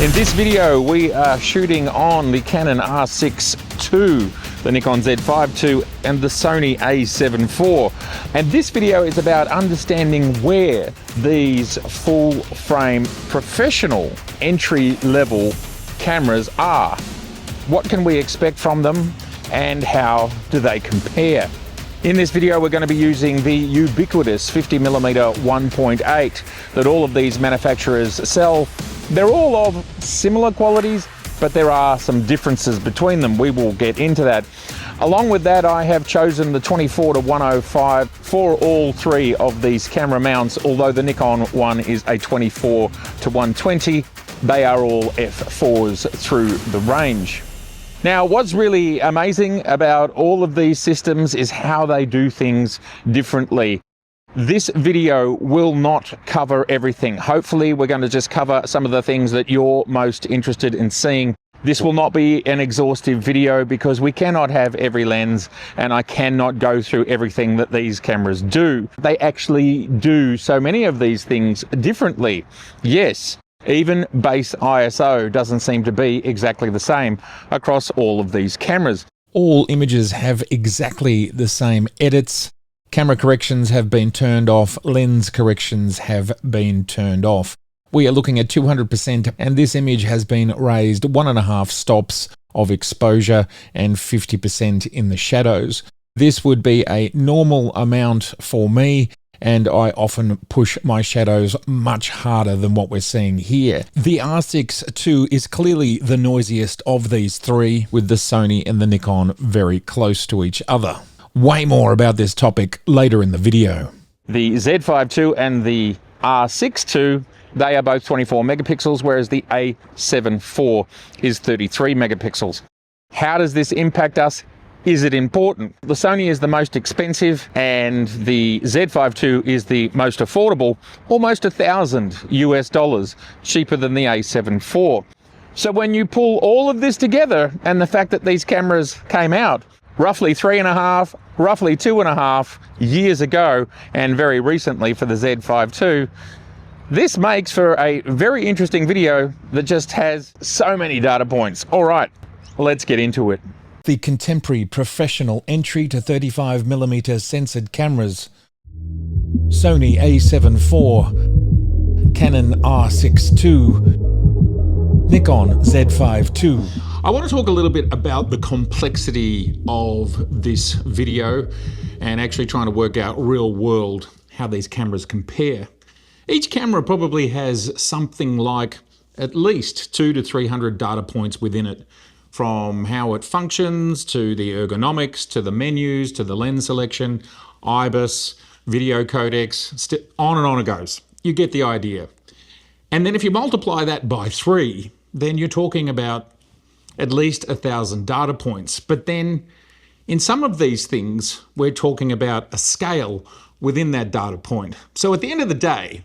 In this video, we are shooting on the Canon R6II, the Nikon Z5II, and the Sony a7IV. And this video is about understanding where these full-frame professional entry-level cameras are. What can we expect from them, and how do they compare? In this video, we're going to be using the ubiquitous 50mm 1.8 that all of these manufacturers sell. They're all of similar qualities, but there are some differences between them. We will get into that. Along with that, I have chosen the 24-105 for all three of these camera mounts, although the Nikon one is a 24-120. They are all f4s through the range. Now, what's really amazing about all of these systems is how they do things differently. This video will not cover everything. Hopefully, we're going to just cover some of the things that you're most interested in seeing. This will not be an exhaustive video because we cannot have every lens, and I cannot go through everything that these cameras do. They actually do so many of these things differently. Yes. Even base ISO doesn't seem to be exactly the same across all of these cameras. All images have exactly the same edits. Camera corrections have been turned off. Lens corrections have been turned off. We are looking at 200%, and this image has been raised 1.5 stops of exposure and 50% in the shadows. This would be a normal amount for me, and I often push my shadows much harder than what we're seeing here. The R6II is clearly the noisiest of these three, with the Sony and the Nikon very close to each other. Way more about this topic later in the video. The Z5II and the R6II, they are both 24 megapixels, whereas the a7IV is 33 megapixels. How does this impact us? Is it important? The Sony is the most expensive and the Z5II is the most affordable, almost $1,000 cheaper than the a7IV. So when you pull all of this together, and the fact that these cameras came out roughly 3.5, roughly 2.5 years ago, and very recently for the Z5II, this makes for a very interesting video that just has so many data points. All right, let's get into it. The contemporary professional entry to 35mm censored cameras. Sony a7IV, Canon R6II, Nikon Z5II. I want to talk a little bit about the complexity of this video and actually trying to work out real world how these cameras compare. Each camera probably has something like at least 200 to 300 data points within it, from how it functions, to the ergonomics, to the menus, to the lens selection, IBIS, video codecs, on and on it goes. You get the idea. And then if you multiply that by 3, then you're talking about at least 1,000 data points. But then in some of these things, we're talking about a scale within that data point. So at the end of the day,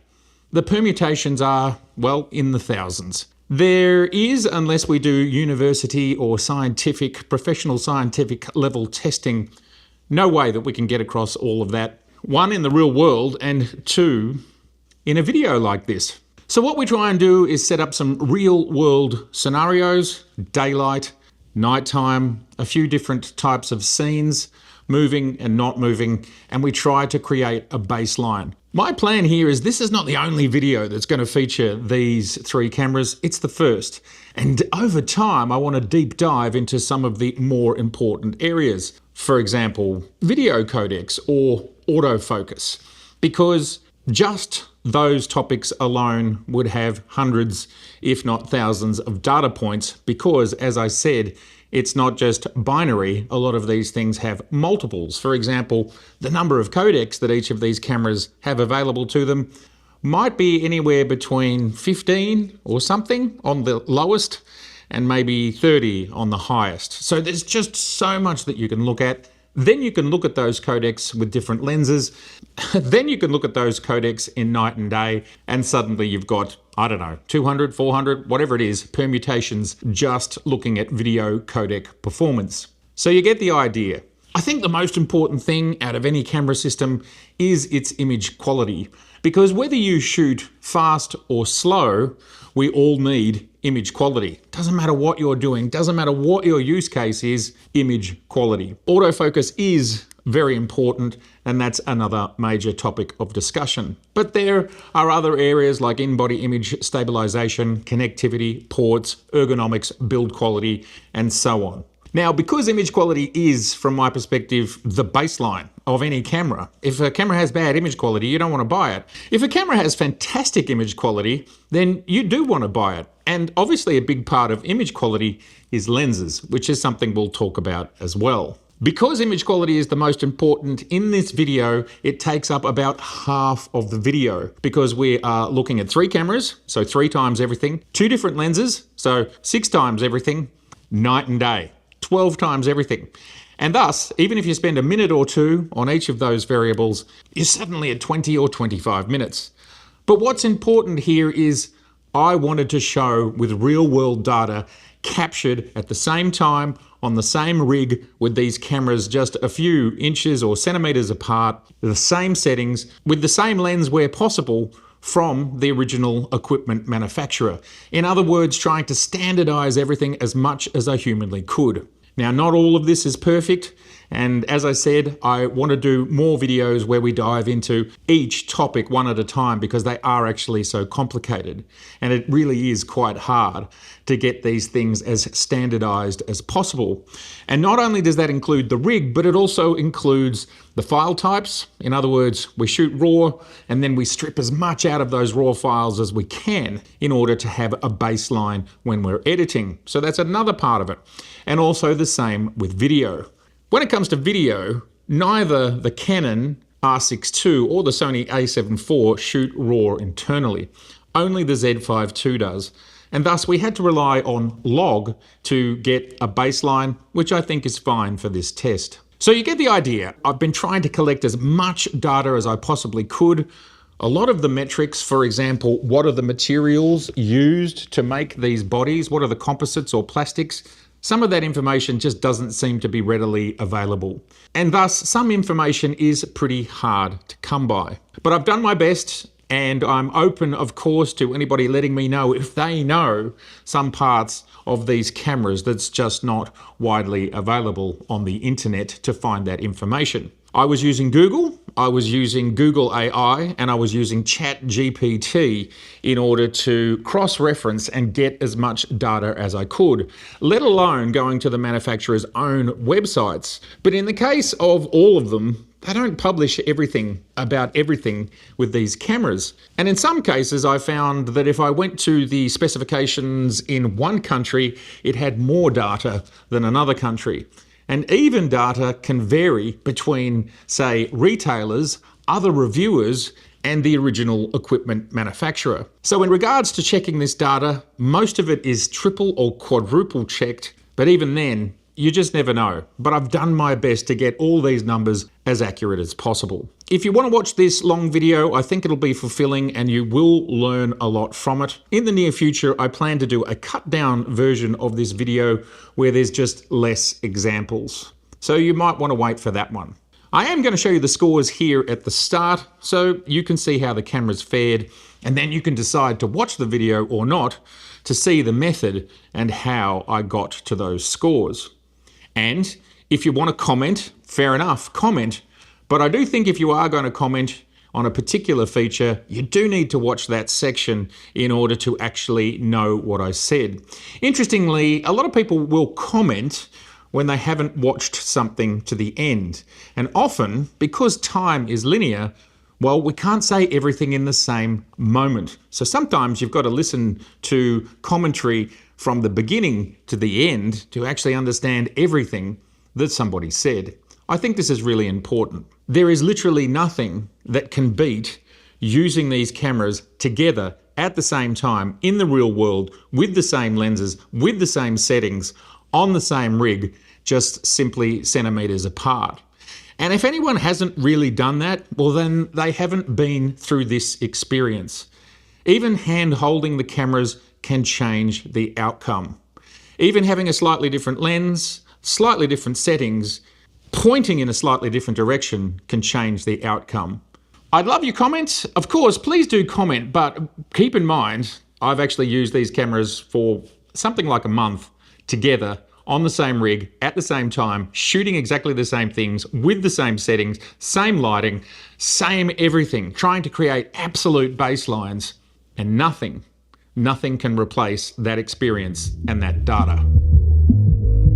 the permutations are, well, in the thousands. There is, unless we do university or scientific, professional scientific level testing, no way that we can get across all of that. 1, in the real world, and 2, in a video like this. So what we try and do is set up some real world scenarios, daylight, nighttime, a few different types of scenes, moving and not moving, and we try to create a baseline. My plan here is this is not the only video that's going to feature these three cameras, it's the first. And over time, I want to deep dive into some of the more important areas. For example, video codecs or autofocus, because just those topics alone would have hundreds, if not thousands, of data points because, as I said, it's not just binary. A lot of these things have multiples. For example, the number of codecs that each of these cameras have available to them might be anywhere between 15 or something on the lowest and maybe 30 on the highest. So there's just so much that you can look at. Then you can look at those codecs with different lenses. Then you can look at those codecs in night and day, and suddenly you've got, I don't know, 200, 400, whatever it is, permutations just looking at video codec performance. So you get the idea. I think the most important thing out of any camera system is its image quality, because whether you shoot fast or slow, we all need image quality. Doesn't matter what you're doing, doesn't matter what your use case is, image quality. Autofocus is very important, and that's another major topic of discussion. But there are other areas like in-body image stabilization, connectivity, ports, ergonomics, build quality, and so on. Now, because image quality is, from my perspective, the baseline of any camera, if a camera has bad image quality, you don't want to buy it. If a camera has fantastic image quality, then you do want to buy it. And obviously a big part of image quality is lenses, which is something we'll talk about as well. Because image quality is the most important in this video, it takes up about half of the video, because we are looking at 3 cameras, so 3 times everything, 2 different lenses, so 6 times everything, night and day. 12 times everything. And thus, even if you spend a minute or two on each of those variables, you're suddenly at 20 or 25 minutes. But what's important here is I wanted to show with real world data captured at the same time on the same rig with these cameras just a few inches or centimeters apart, the same settings, with the same lens where possible, from the original equipment manufacturer. In other words, trying to standardize everything as much as I humanly could. Now, not all of this is perfect, and as I said, I want to do more videos where we dive into each topic one at a time, because they are actually so complicated, and it really is quite hard to get these things as standardized as possible. And not only does that include the rig, but it also includes the file types. In other words, we shoot raw and then we strip as much out of those raw files as we can in order to have a baseline when we're editing. So that's another part of it. And also the same with video. When it comes to video, neither the Canon R6II or the Sony a7IV shoot RAW internally. Only the Z5II does. And thus we had to rely on log to get a baseline, which I think is fine for this test. So you get the idea. I've been trying to collect as much data as I possibly could. A lot of the metrics, for example, what are the materials used to make these bodies? What are the composites or plastics? Some of that information just doesn't seem to be readily available. And thus, some information is pretty hard to come by. But I've done my best, and I'm open, of course, to anybody letting me know if they know some parts of these cameras that's just not widely available on the internet to find that information. I was using Google, I was using Google AI, and I was using ChatGPT in order to cross-reference and get as much data as I could, let alone going to the manufacturer's own websites. But in the case of all of them, they don't publish everything about everything with these cameras. And in some cases, I found that if I went to the specifications in one country, it had more data than another country. And even data can vary between, say, retailers, other reviewers, and the original equipment manufacturer. So in regards to checking this data, most of it is triple or quadruple checked, but even then, you just never know. But I've done my best to get all these numbers as accurate as possible. If you want to watch this long video, I think it'll be fulfilling and you will learn a lot from it. In the near future, I plan to do a cut down version of this video where there's just less examples. So you might want to wait for that one. I am going to show you the scores here at the start so you can see how the camera's fared, and then you can decide to watch the video or not to see the method and how I got to those scores. And if you want to comment, fair enough, comment. But I do think if you are going to comment on a particular feature, you do need to watch that section in order to actually know what I said. Interestingly, a lot of people will comment when they haven't watched something to the end. And often, because time is linear, well, we can't say everything in the same moment. So sometimes you've got to listen to commentary from the beginning to the end to actually understand everything that somebody said. I think this is really important. There is literally nothing that can beat using these cameras together at the same time in the real world with the same lenses, with the same settings, on the same rig, just simply centimeters apart. And if anyone hasn't really done that, well then they haven't been through this experience. Even hand holding the cameras can change the outcome. Even having a slightly different lens, slightly different settings, pointing in a slightly different direction can change the outcome. I'd love your comments. Of course, please do comment, but keep in mind, I've actually used these cameras for something like a month together on the same rig at the same time, shooting exactly the same things with the same settings, same lighting, same everything, trying to create absolute baselines, and nothing can replace that experience and that data.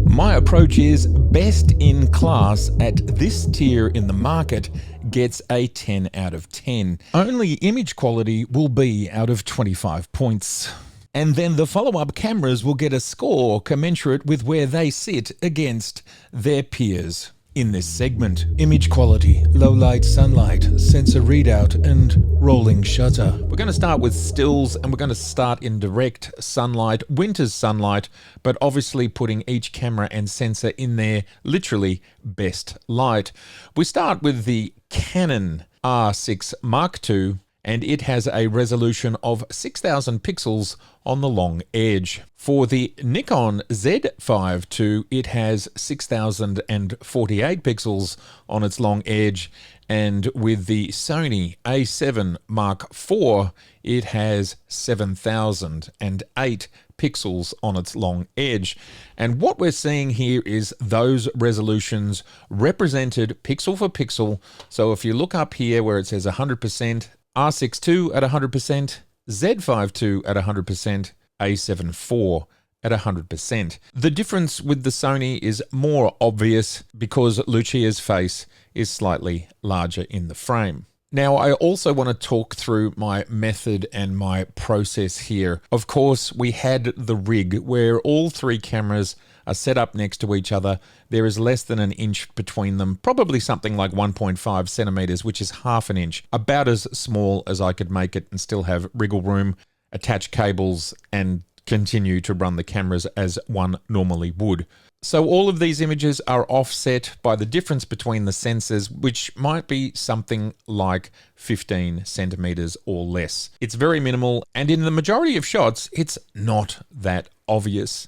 My approach is best in class at this tier in the market gets a 10 out of 10. Only image quality will be out of 25 points. And then the follow-up cameras will get a score commensurate with where they sit against their peers. In this segment, image quality, low light sunlight, sensor readout, and rolling shutter. We're going to start with stills, and we're going to start in direct sunlight, winter's sunlight, but obviously putting each camera and sensor in their literally best light. We start with the Canon R6 Mark II, and it has a resolution of 6,000 pixels on the long edge. For the Nikon Z5II, it has 6,048 pixels on its long edge, and with the Sony a7 Mark IV, it has 7,008 pixels on its long edge. And what we're seeing here is those resolutions represented pixel for pixel. So if you look up here where it says 100%, R6II at 100%, Z5II at 100%, a7IV at 100%. The difference with the Sony is more obvious because Lucia's face is slightly larger in the frame. Now, I also want to talk through my method and my process here. Of course, we had the rig where all three cameras are set up next to each other. There is less than an inch between them, probably something like 1.5 centimeters, which is half an inch, about as small as I could make it and still have wriggle room, attach cables, and continue to run the cameras as one normally would. So all of these images are offset by the difference between the sensors, which might be something like 15 centimeters or less. It's very minimal, and in the majority of shots, it's not that obvious.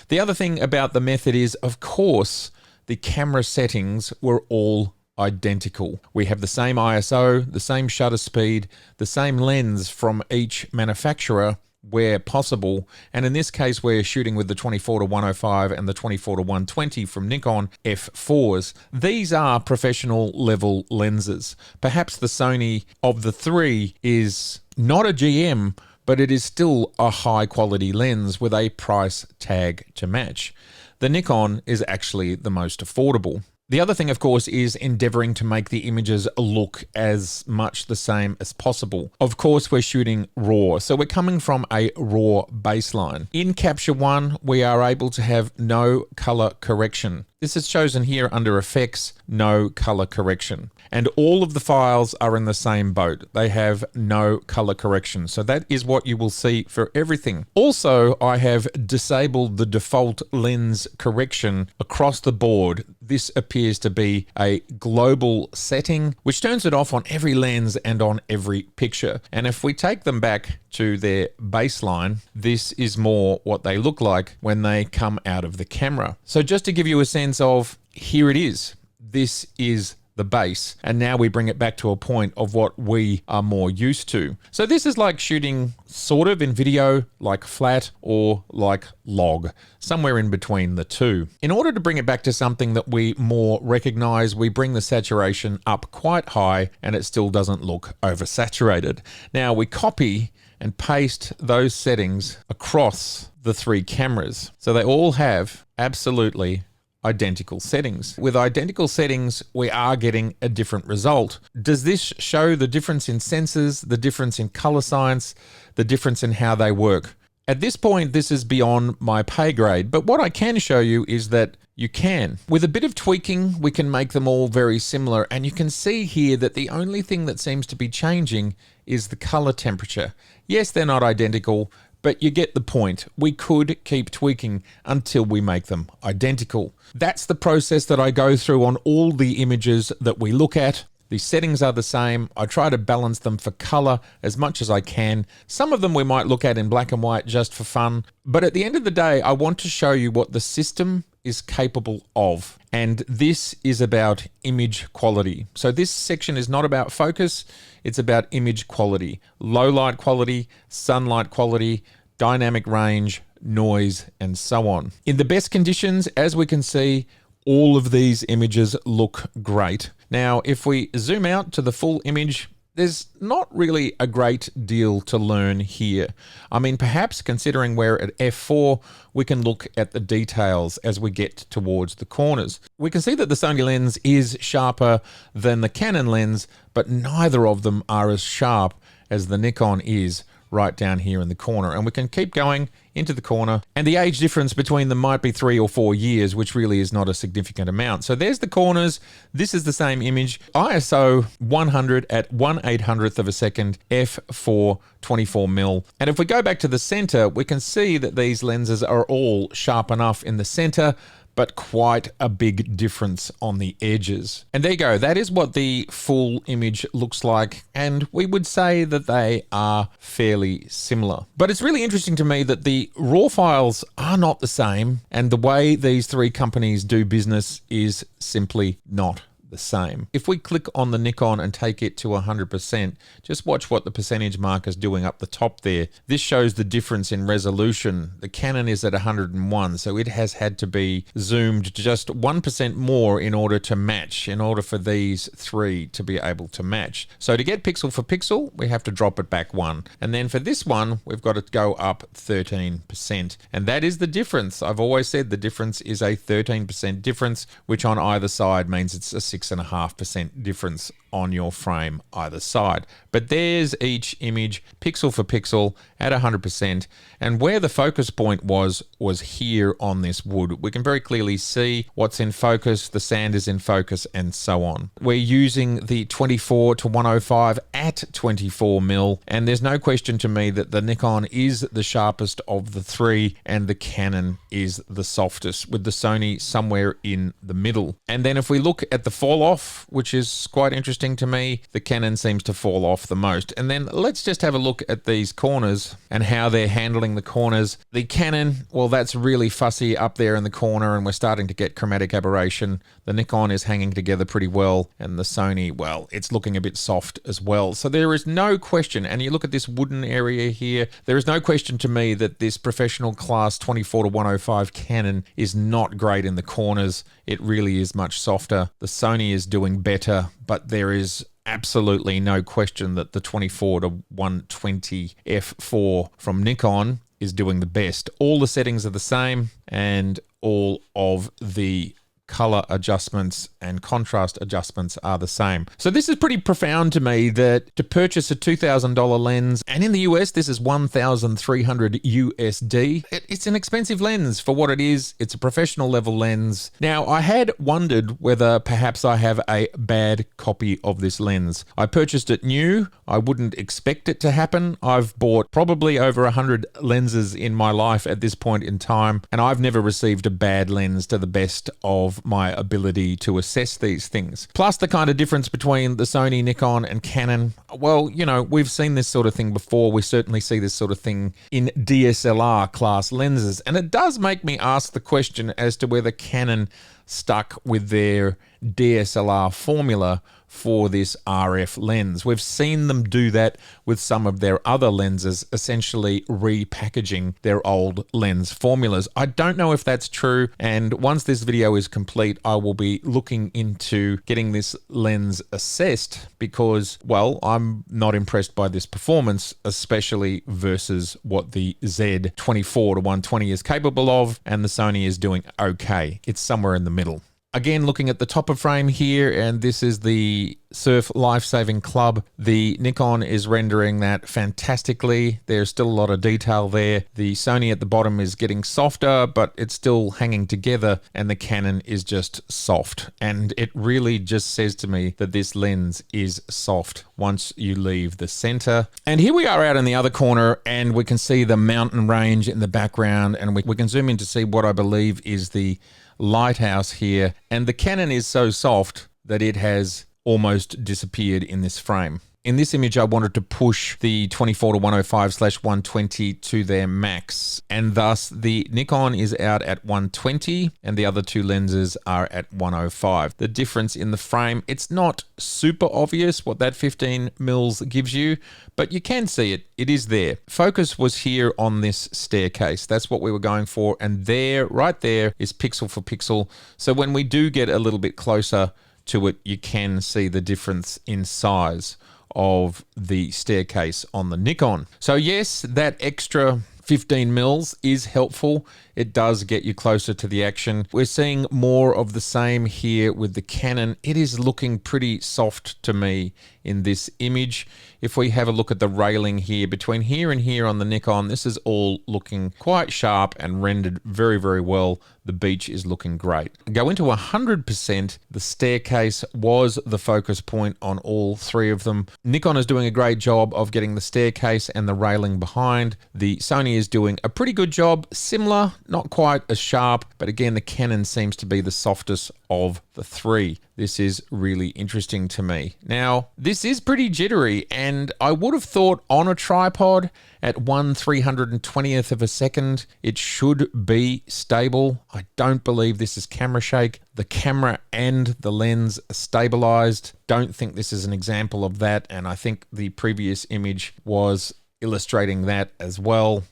The other thing about the method is, of course, the camera settings were all identical. We have the same ISO, the same shutter speed, the same lens from each manufacturer where possible, and in this case we're shooting with the 24-105 and the 24-120 from Nikon f4s. These are professional level lenses. Perhaps the Sony of the three is not a GM, but it is still a high quality lens with a price tag to match. The Nikon is actually the most affordable. The other thing, of course, is endeavoring to make the images look as much the same as possible. Of course, we're shooting RAW, so we're coming from a RAW baseline. In Capture One, we are able to have no color correction. This is chosen here under Effects, no color correction. And all of the files are in the same boat. They have no color correction. So that is what you will see for everything. Also, I have disabled the default lens correction across the board. This appears to be a global setting, which turns it off on every lens and on every picture. And if we take them back to their baseline, this is more what they look like when they come out of the camera. So just to give you a sense of, here it is. This is the base, and now we bring it back to a point of what we are more used to. So this is like shooting sort of in video, like flat or like log, somewhere in between the two. In order to bring it back to something that we more recognize, we bring the saturation up quite high and it still doesn't look oversaturated. Now we copy and paste those settings across the three cameras. So they all have absolutely identical settings. With identical settings, we are getting a different result. Does this show the difference in sensors, the difference in color science, the difference in how they work? At this point, this is beyond my pay grade, but what I can show you is that you can. With a bit of tweaking, we can make them all very similar, and you can see here that the only thing that seems to be changing is the color temperature. Yes, they're not identical, but you get the point. We could keep tweaking until we make them identical. That's the process that I go through on all the images that we look at. The settings are the same. I try to balance them for color as much as I can. Some of them we might look at in black and white just for fun. But at the end of the day, I want to show you what the system is capable of. And this is about image quality. So this section is not about focus, it's about image quality. Low light quality, sunlight quality, dynamic range, noise, and so on. In the best conditions, as we can see, all of these images look great. Now, if we zoom out to the full image, there's not really a great deal to learn here. I mean, perhaps considering we're at f4, we can look at the details as we get towards the corners. We can see that the Sony lens is sharper than the Canon lens, but neither of them are as sharp as the Nikon is right down here in the corner. And we can keep going into the corner, and the age difference between them might be 3 or 4 years, which really is not a significant amount. So there's the corners. This is the same image, ISO 100 at 1/800th of a second, f4 24mm. And if we go back to the center, we can see that these lenses are all sharp enough in the center, but quite a big difference on the edges. And there you go, that is what the full image looks like, and we would say that they are fairly similar. But it's really interesting to me that the raw files are not the same, and the way these three companies do business is simply not the same. If we click on the Nikon and take it to 100%, just watch what the percentage marker is doing up the top there. This shows the difference in resolution. The Canon is at 101, so it has had to be zoomed just 1% more in order to match, in order for these three to be able to match. So to get pixel for pixel, we have to drop it back 1. And then for this one, we've got to go up 13%. And that is the difference. I've always said the difference is a 13% difference, which on either side means it's a 6.5% difference on your frame either side. But there's each image pixel for pixel at 100%, and where the focus point was here on this wood. We can very clearly see what's in focus, the sand is in focus, and so on. We're using the 24 to 105 at 24mm, and there's no question to me that the Nikon is the sharpest of the three and the Canon is the softest, with the Sony somewhere in the middle. And then if we look at the fall off, which is quite interesting to me, the Canon seems to fall off the most. And then let's just have a look at these corners and how they're handling the corners. The Canon, well, that's really fussy up there in the corner, and we're starting to get chromatic aberration. The Nikon is hanging together pretty well, and the Sony, well, it's looking a bit soft as well. So there is no question, and you look at this wooden area here, there is no question to me that this professional class 24 to 105 Canon is not great in the corners. It really is much softer. The Sony is doing better, but there is absolutely no question that the 24 to 120 f4 from Nikon is doing the best. All the settings are the same, and all of the color adjustments and contrast adjustments are the same. So this is pretty profound to me, that to purchase a $2,000 lens, and in the US this is $1,300 USD, it's an expensive lens for what it is. It's a professional level lens. Now, I had wondered whether perhaps I have a bad copy of this lens. I purchased it new. I wouldn't expect it to happen. I've bought probably over 100 lenses in my life at this point in time, and I've never received a bad lens to the best of my ability to assess these things. Plus the kind of difference between the Sony, Nikon, and Canon. Well, you know, we've seen this sort of thing before. We certainly see this sort of thing in DSLR class lenses. And it does make me ask the question as to whether Canon stuck with their DSLR formula for this RF lens. We've seen them do that with some of their other lenses, essentially repackaging their old lens formulas. I don't know if that's true, and once this video is complete, I will be looking into getting this lens assessed because, well, I'm not impressed by this performance, especially versus what the Z24 to 120 is capable of, and the Sony is doing okay. It's somewhere in the middle. Again, looking at the top of frame here, and this is the Surf Lifesaving Club. The Nikon is rendering that fantastically. There's still a lot of detail there. The Sony at the bottom is getting softer, but it's still hanging together, and the Canon is just soft. And it really just says to me that this lens is soft once you leave the center. And here we are out in the other corner, and we can see the mountain range in the background, and we can zoom in to see what I believe is the lighthouse here, and the Canon is so soft that it has almost disappeared in this frame. In this image, I wanted to push the 24-105/120 to their max, and thus the Nikon is out at 120 and the other two lenses are at 105. The difference in the frame, it's not super obvious what that 15 mils gives you, but you can see it. It is there. Focus was here on this staircase. That's what we were going for, and there, right there, is pixel for pixel. So when we do get a little bit closer to it, you can see the difference in size of the staircase on the Nikon. So yes, that extra 15 mils is helpful. It does get you closer to the action. We're seeing more of the same here with the Canon. It is looking pretty soft to me in this image. If we have a look at the railing here, between here and here on the Nikon, this is all looking quite sharp and rendered very, very well. The beach is looking great. Go into 100%. The staircase was the focus point on all three of them. Nikon is doing a great job of getting the staircase and the railing behind. The Sony is doing a pretty good job, similar, not quite as sharp, but again, the Canon seems to be the softest of the three. This is really interesting to me. Now, this is pretty jittery, and I would have thought on a tripod at 1/320th of a second, it should be stable. I don't believe this is camera shake. The camera and the lens are stabilized. Don't think this is an example of that, and I think the previous image was illustrating that as well.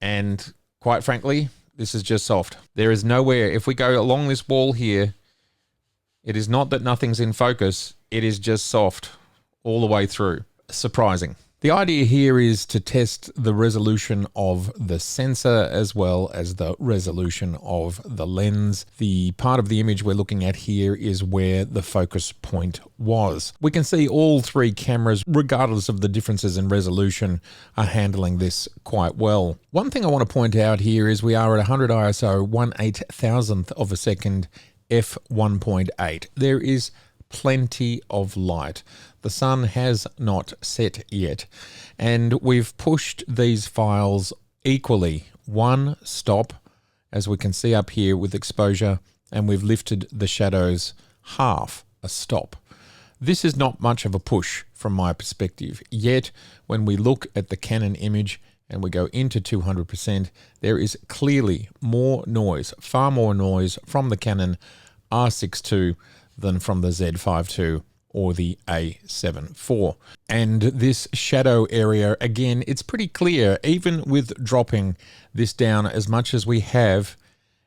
And quite frankly, this is just soft. There is nowhere, if we go along this wall here, it is not that nothing's in focus, it is just soft all the way through. Surprising. The idea here is to test the resolution of the sensor as well as the resolution of the lens. The part of the image we're looking at here is where the focus point was. We can see all three cameras, regardless of the differences in resolution, are handling this quite well. One thing I want to point out here is we are at 100 ISO, 1/8000th of a second, f1.8. There is plenty of light. The sun has not set yet, and we've pushed these files equally. One stop, as we can see up here with exposure, and we've lifted the shadows half a stop. This is not much of a push from my perspective, yet when we look at the Canon image and we go into 200%, there is clearly more noise, far more noise from the Canon R6II than from the Z5II or the A7IV. And this shadow area, again, it's pretty clear, even with dropping this down as much as we have,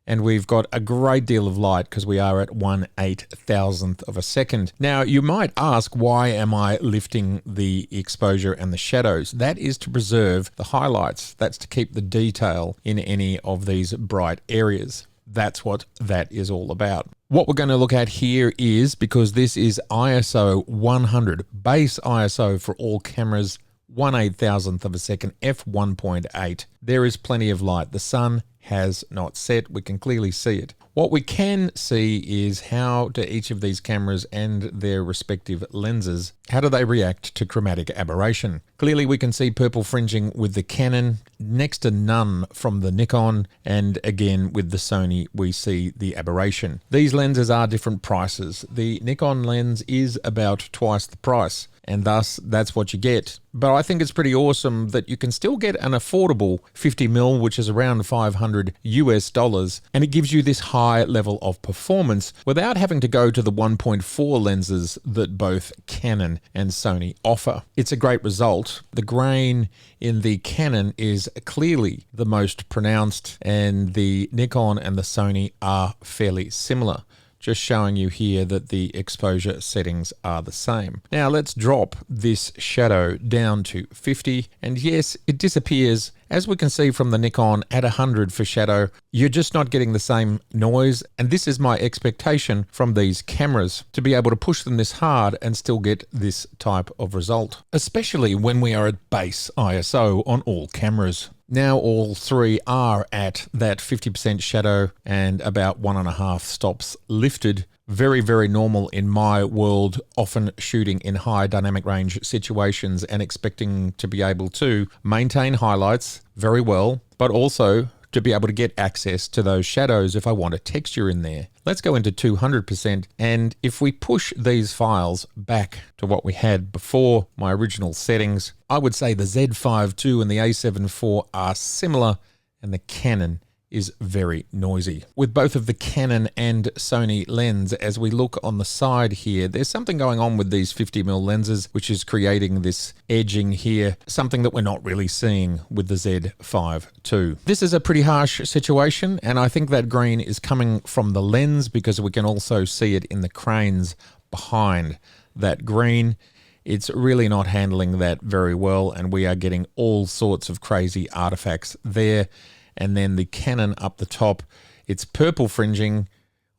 and we've got a great deal of light because we are at 1/8000th of a second. Now, you might ask, why am I lifting the exposure and the shadows? That is to preserve the highlights. That's to keep the detail in any of these bright areas. That's what that is all about. What we're going to look at here is, because this is ISO 100, base ISO for all cameras, 1/8000th of a second, f1.8. There is plenty of light. The sun has not set. We can clearly see it. What we can see is how do each of these cameras and their respective lenses, how do they react to chromatic aberration? Clearly we can see purple fringing with the Canon, next to none from the Nikon, and again with the Sony we see the aberration. These lenses are different prices. The Nikon lens is about twice the price, and thus that's what you get. But I think it's pretty awesome that you can still get an affordable 50mm, which is around $500 US, and it gives you this high level of performance without having to go to the 1.4 lenses that both Canon and Sony offer. It's a great result. The grain in the Canon is clearly the most pronounced, and the Nikon and the Sony are fairly similar. Just showing you here that the exposure settings are the same. Now let's drop this shadow down to 50, and yes, it disappears. As we can see from the Nikon at 100 for shadow, you're just not getting the same noise, and this is my expectation from these cameras, to be able to push them this hard and still get this type of result, especially when we are at base ISO on all cameras. Now all three are at that 50% shadow and about 1.5 stops lifted. Very, very normal in my world, often shooting in high dynamic range situations and expecting to be able to maintain highlights very well, but also to be able to get access to those shadows if I want a texture in there. Let's go into 200%, and if we push these files back to what we had before my original settings, I would say the Z5II and the A7IV are similar, and the Canon is very noisy. With both of the Canon and Sony lens, as we look on the side here, there's something going on with these 50mm lenses, which is creating this edging here, something that we're not really seeing with the Z5II. This is a pretty harsh situation, and I think that green is coming from the lens because we can also see it in the cranes behind that green. It's really not handling that very well, and we are getting all sorts of crazy artifacts there. And then the Canon up the top, it's purple fringing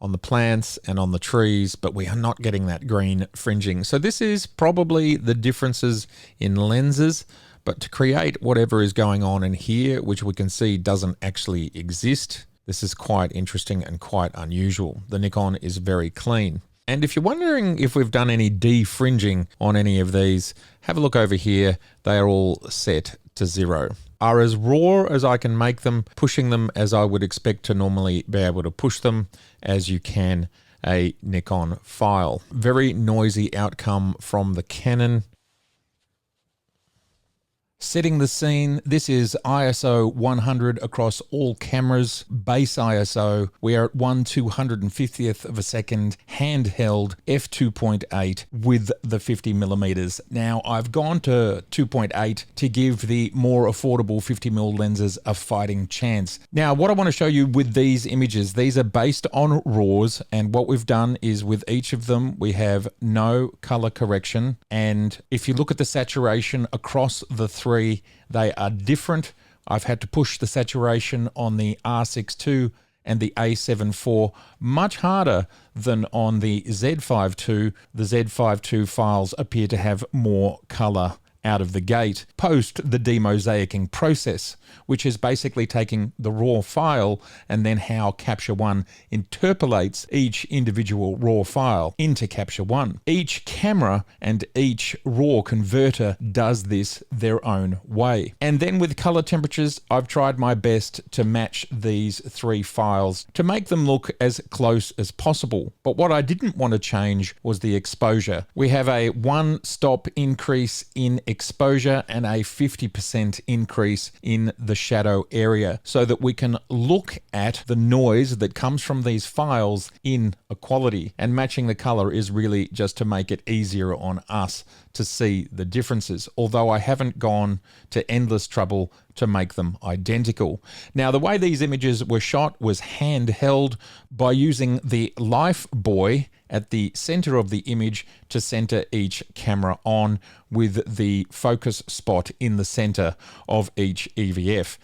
on the plants and on the trees, but we are not getting that green fringing. So this is probably the differences in lenses, but to create whatever is going on in here, which we can see doesn't actually exist, this is quite interesting and quite unusual. The Nikon is very clean. And if you're wondering if we've done any defringing on any of these, have a look over here. They are all set to 0. Are as raw as I can make them, pushing them as I would expect to normally be able to push them as you can a Nikon file. Very noisy outcome from the Canon. Setting the scene, this is ISO 100 across all cameras, base ISO. We are at 1/250th of a second, handheld f2.8 with the 50mm. Now I've gone to 2.8 to give the more affordable 50mm lenses a fighting chance. Now what I want to show you with these images, these are based on RAWs, and what we've done is with each of them we have no color correction, and if you look at the saturation across the three, they are different. I've had to push the saturation on the R6II and the A7IV much harder than on the Z5II. The Z5II files appear to have more color out of the gate post the demosaicing process, which is basically taking the raw file and then how Capture One interpolates each individual raw file into Capture One. Each camera and each raw converter does this their own way. And then with color temperatures, I've tried my best to match these three files to make them look as close as possible. But what I didn't want to change was the exposure. We have a 1-stop increase in exposure and a 50% increase in the shadow area so that we can look at the noise that comes from these files in equality, and matching the color is really just to make it easier on us to see the differences, although I haven't gone to endless trouble to make them identical. Now, the way these images were shot was handheld by using the Life Buoy at the center of the image to center each camera on, with the focus spot in the center of each EVF.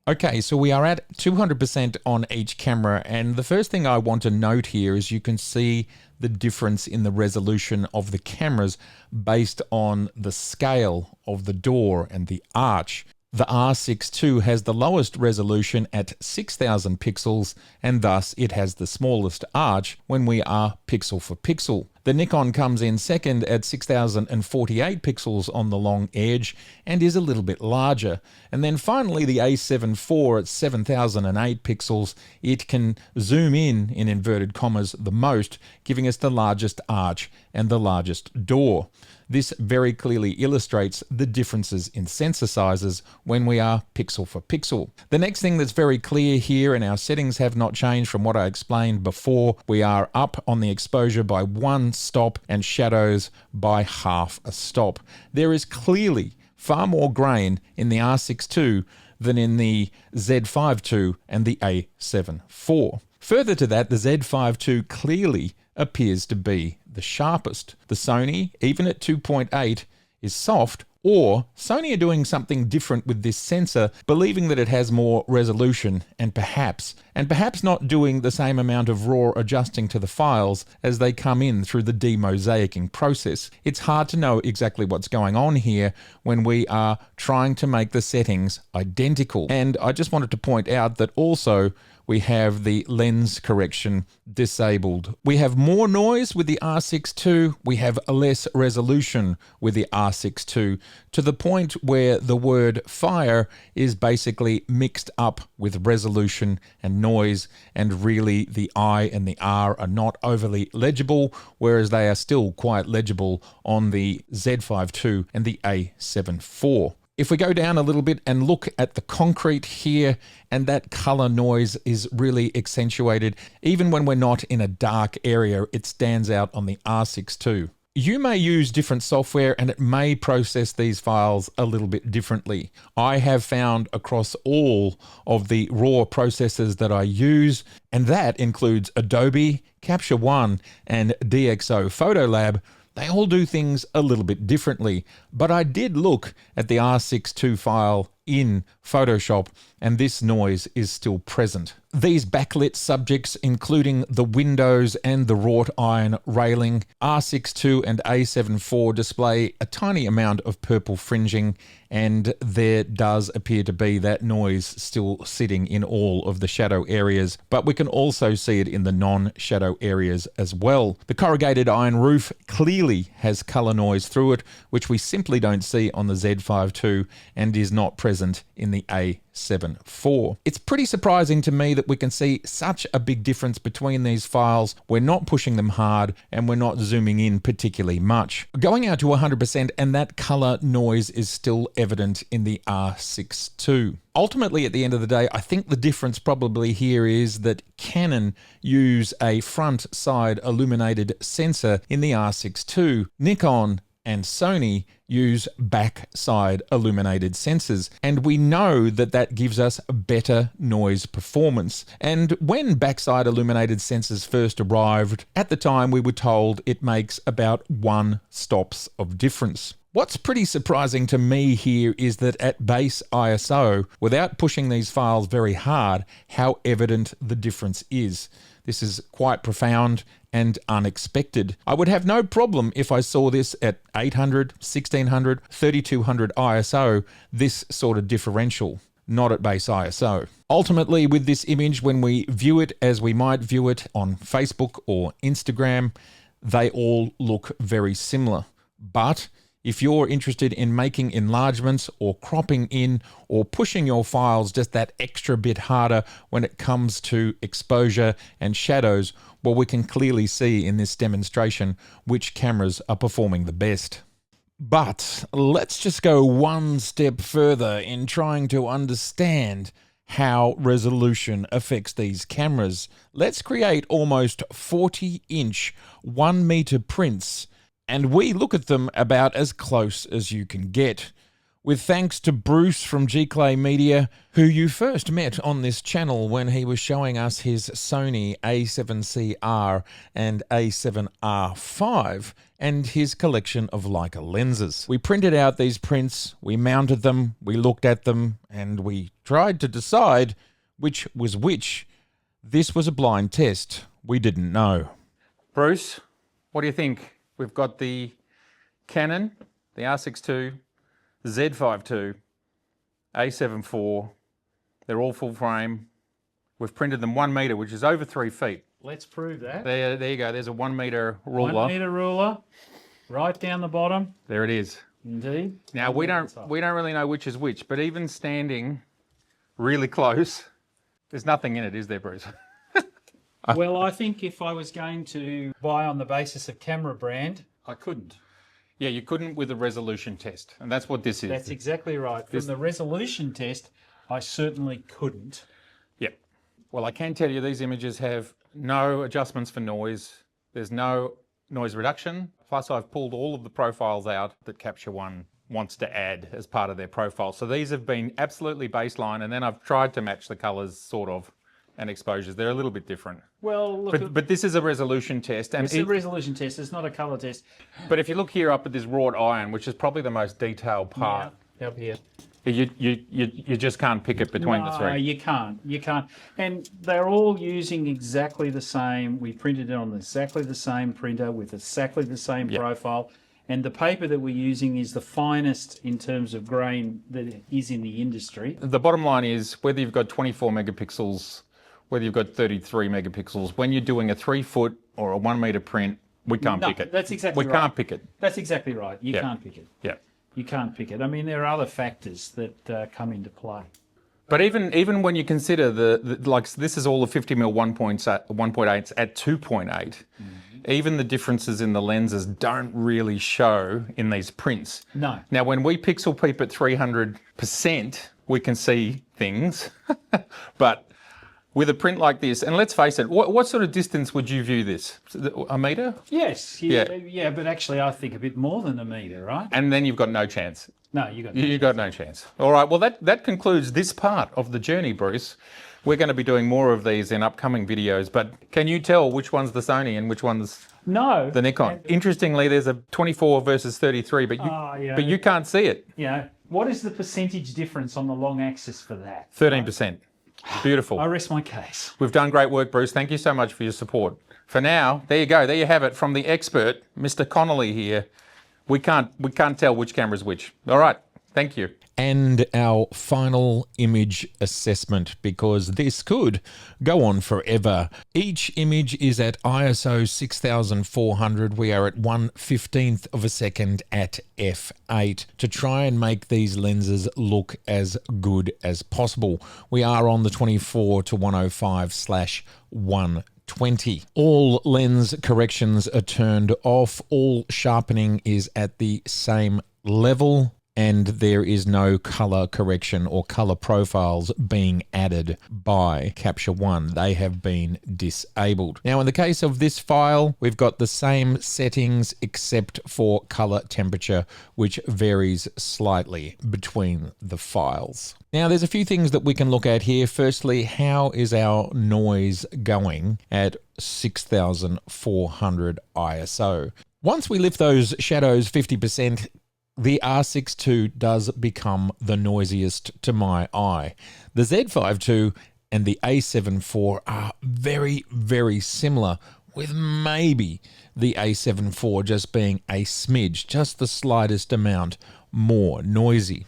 Okay, so we are at 200% on each camera, and the first thing I want to note here is you can see the difference in the resolution of the cameras based on the scale of the door and the arch. The R6II has the lowest resolution at 6,000 pixels, and thus it has the smallest arch when we are pixel for pixel. The Nikon comes in second at 6,048 pixels on the long edge and is a little bit larger. And then finally the A7IV at 7,008 pixels, it can zoom in inverted commas, the most, giving us the largest arch and the largest door. This very clearly illustrates the differences in sensor sizes when we are pixel for pixel. The next thing that's very clear here, and our settings have not changed from what I explained before, we are up on the exposure by 1 stop and shadows by half a stop. There is clearly far more grain in the R6II than in the Z5II and the A7IV. Further to that, the Z5II clearly appears to be the sharpest. The Sony, even at 2.8, is soft, or Sony are doing something different with this sensor, believing that it has more resolution and perhaps not doing the same amount of raw adjusting to the files as they come in through the demosaicing process. It's hard to know exactly what's going on here when we are trying to make the settings identical. And I just wanted to point out that also we have the lens correction disabled. We have more noise with the R6II. We have less resolution with the R6II, to the point where the word fire is basically mixed up with resolution and noise, and really the I and the R are not overly legible, whereas they are still quite legible on the Z5II and the A7IV. If we go down a little bit and look at the concrete here, and that color noise is really accentuated. Even when we're not in a dark area, it stands out on the R6II. You may use different software and it may process these files a little bit differently. I have found across all of the raw processors that I use, and that includes Adobe, Capture One, and DxO Photolab, they all do things a little bit differently. But I did look at the R6II file in Photoshop, and this noise is still present. These backlit subjects, including the windows and the wrought iron railing, R6II and A7IV display a tiny amount of purple fringing, and there does appear to be that noise still sitting in all of the shadow areas, but we can also see it in the non-shadow areas as well. The corrugated iron roof clearly has color noise through it, which we simply don't see on the Z5II and is not present in the A7IV. It's pretty surprising to me that we can see such a big difference between these files. We're not pushing them hard and we're not zooming in particularly much. Going out to 100% and that color noise is still evident in the R6II. Ultimately, at the end of the day, I think the difference probably here is that Canon use a front side illuminated sensor in the R6II. Nikon and Sony use backside illuminated sensors, and we know that that gives us better noise performance. And when backside illuminated sensors first arrived, at the time we were told it makes about 1 stops of difference. What's pretty surprising to me here is that at base ISO, without pushing these files very hard, how evident the difference is. This is quite profound and unexpected. I would have no problem if I saw this at 800, 1600, 3200 ISO, this sort of differential, not at base ISO. Ultimately, with this image, when we view it as we might view it on Facebook or Instagram, they all look very similar. But if you're interested in making enlargements or cropping in or pushing your files just that extra bit harder when it comes to exposure and shadows, well, we can clearly see in this demonstration which cameras are performing the best. But let's just go one step further in trying to understand how resolution affects these cameras. Let's create almost 40-inch 1-meter prints, and we look at them about as close as you can get. With thanks to Bruce from G-Clay Media, who you first met on this channel when he was showing us his Sony a7CR and a7R5 and his collection of Leica lenses. We printed out these prints, we mounted them, we looked at them, and we tried to decide which was which. This was a blind test. We didn't know. Bruce, what do you think? We've got the Canon, the R6II, Z5II, A7IV. They're all full frame. We've printed them 1 meter, which is over 3 feet. Let's prove that. There you go. There's a 1 meter ruler. 1 meter ruler, right down the bottom. There it is. Indeed. Now we don't really know which is which, but even standing really close, there's nothing in it, is there, Bruce? Well, I think if I was going to buy on the basis of camera brand, I couldn't. Yeah, you couldn't with a resolution test, and that's what this is. That's exactly right. From the resolution test, I certainly couldn't. Yep. Well, I can tell you these images have no adjustments for noise. There's no noise reduction. Plus, I've pulled all of the profiles out that Capture One wants to add as part of their profile. So these have been absolutely baseline, and then I've tried to match the colors, sort of, and exposures. They're a little bit different. Well, look, but this is a resolution test. And it's a resolution test. It's not a color test. But if you look here up at this wrought iron, which is probably the most detailed part, up here. You just can't pick it between the three. No, you can't. You can't. And they're all using exactly the same. We printed it on exactly the same printer with exactly the same profile. And the paper that we're using is the finest in terms of grain that is in the industry. The bottom line is whether you've got 24 megapixels whether you've got 33 megapixels. When you're doing a 3 foot or a 1 meter print, we can't pick it. That's exactly right. We can't pick it. That's exactly right. You Yeah. can't pick it. Yeah. You can't pick it. I mean, there are other factors that come into play. But even when you consider the like, this is all the 50mm 1.8s at 2.8, even the differences in the lenses don't really show in these prints. No. Now, when we pixel peep at 300%, we can see things, but with a print like this, and let's face it, what sort of distance would you view this? A metre? Yes. Yeah, but actually I think a bit more than a metre, right? And then you've got no chance. No, you got You got no chance. All right, well, that concludes this part of the journey, Bruce. We're going to be doing more of these in upcoming videos, but can you tell which one's the Sony and which one's the Nikon? Interestingly, there's a 24 versus 33, but you can't see it. What is the percentage difference on the long axis for that? 13%. Beautiful. I rest my case. We've done great work, Bruce. Thank you so much for your support. For now, there you go. There you have it from the expert, Mr. Connolly here. We can't tell which camera's which. All right. Thank you. And our final image assessment, because this could go on forever. Each image is at ISO 6400. We are at 1/15th of a second at f8 to try and make these lenses look as good as possible. We are on the 24 to 105/120. All lens corrections are turned off. All sharpening is at the same level. And there is no color correction or color profiles being added by Capture One. They have been disabled. Now, in the case of this file, we've got the same settings except for color temperature, which varies slightly between the files. Now, there's a few things that we can look at here. Firstly, how is our noise going at 6400 ISO? Once we lift those shadows 50%, the R6II does become the noisiest to my eye. The Z5II and the A7IV are very, very similar, with maybe the A7IV just being a smidge, just the slightest amount more noisy.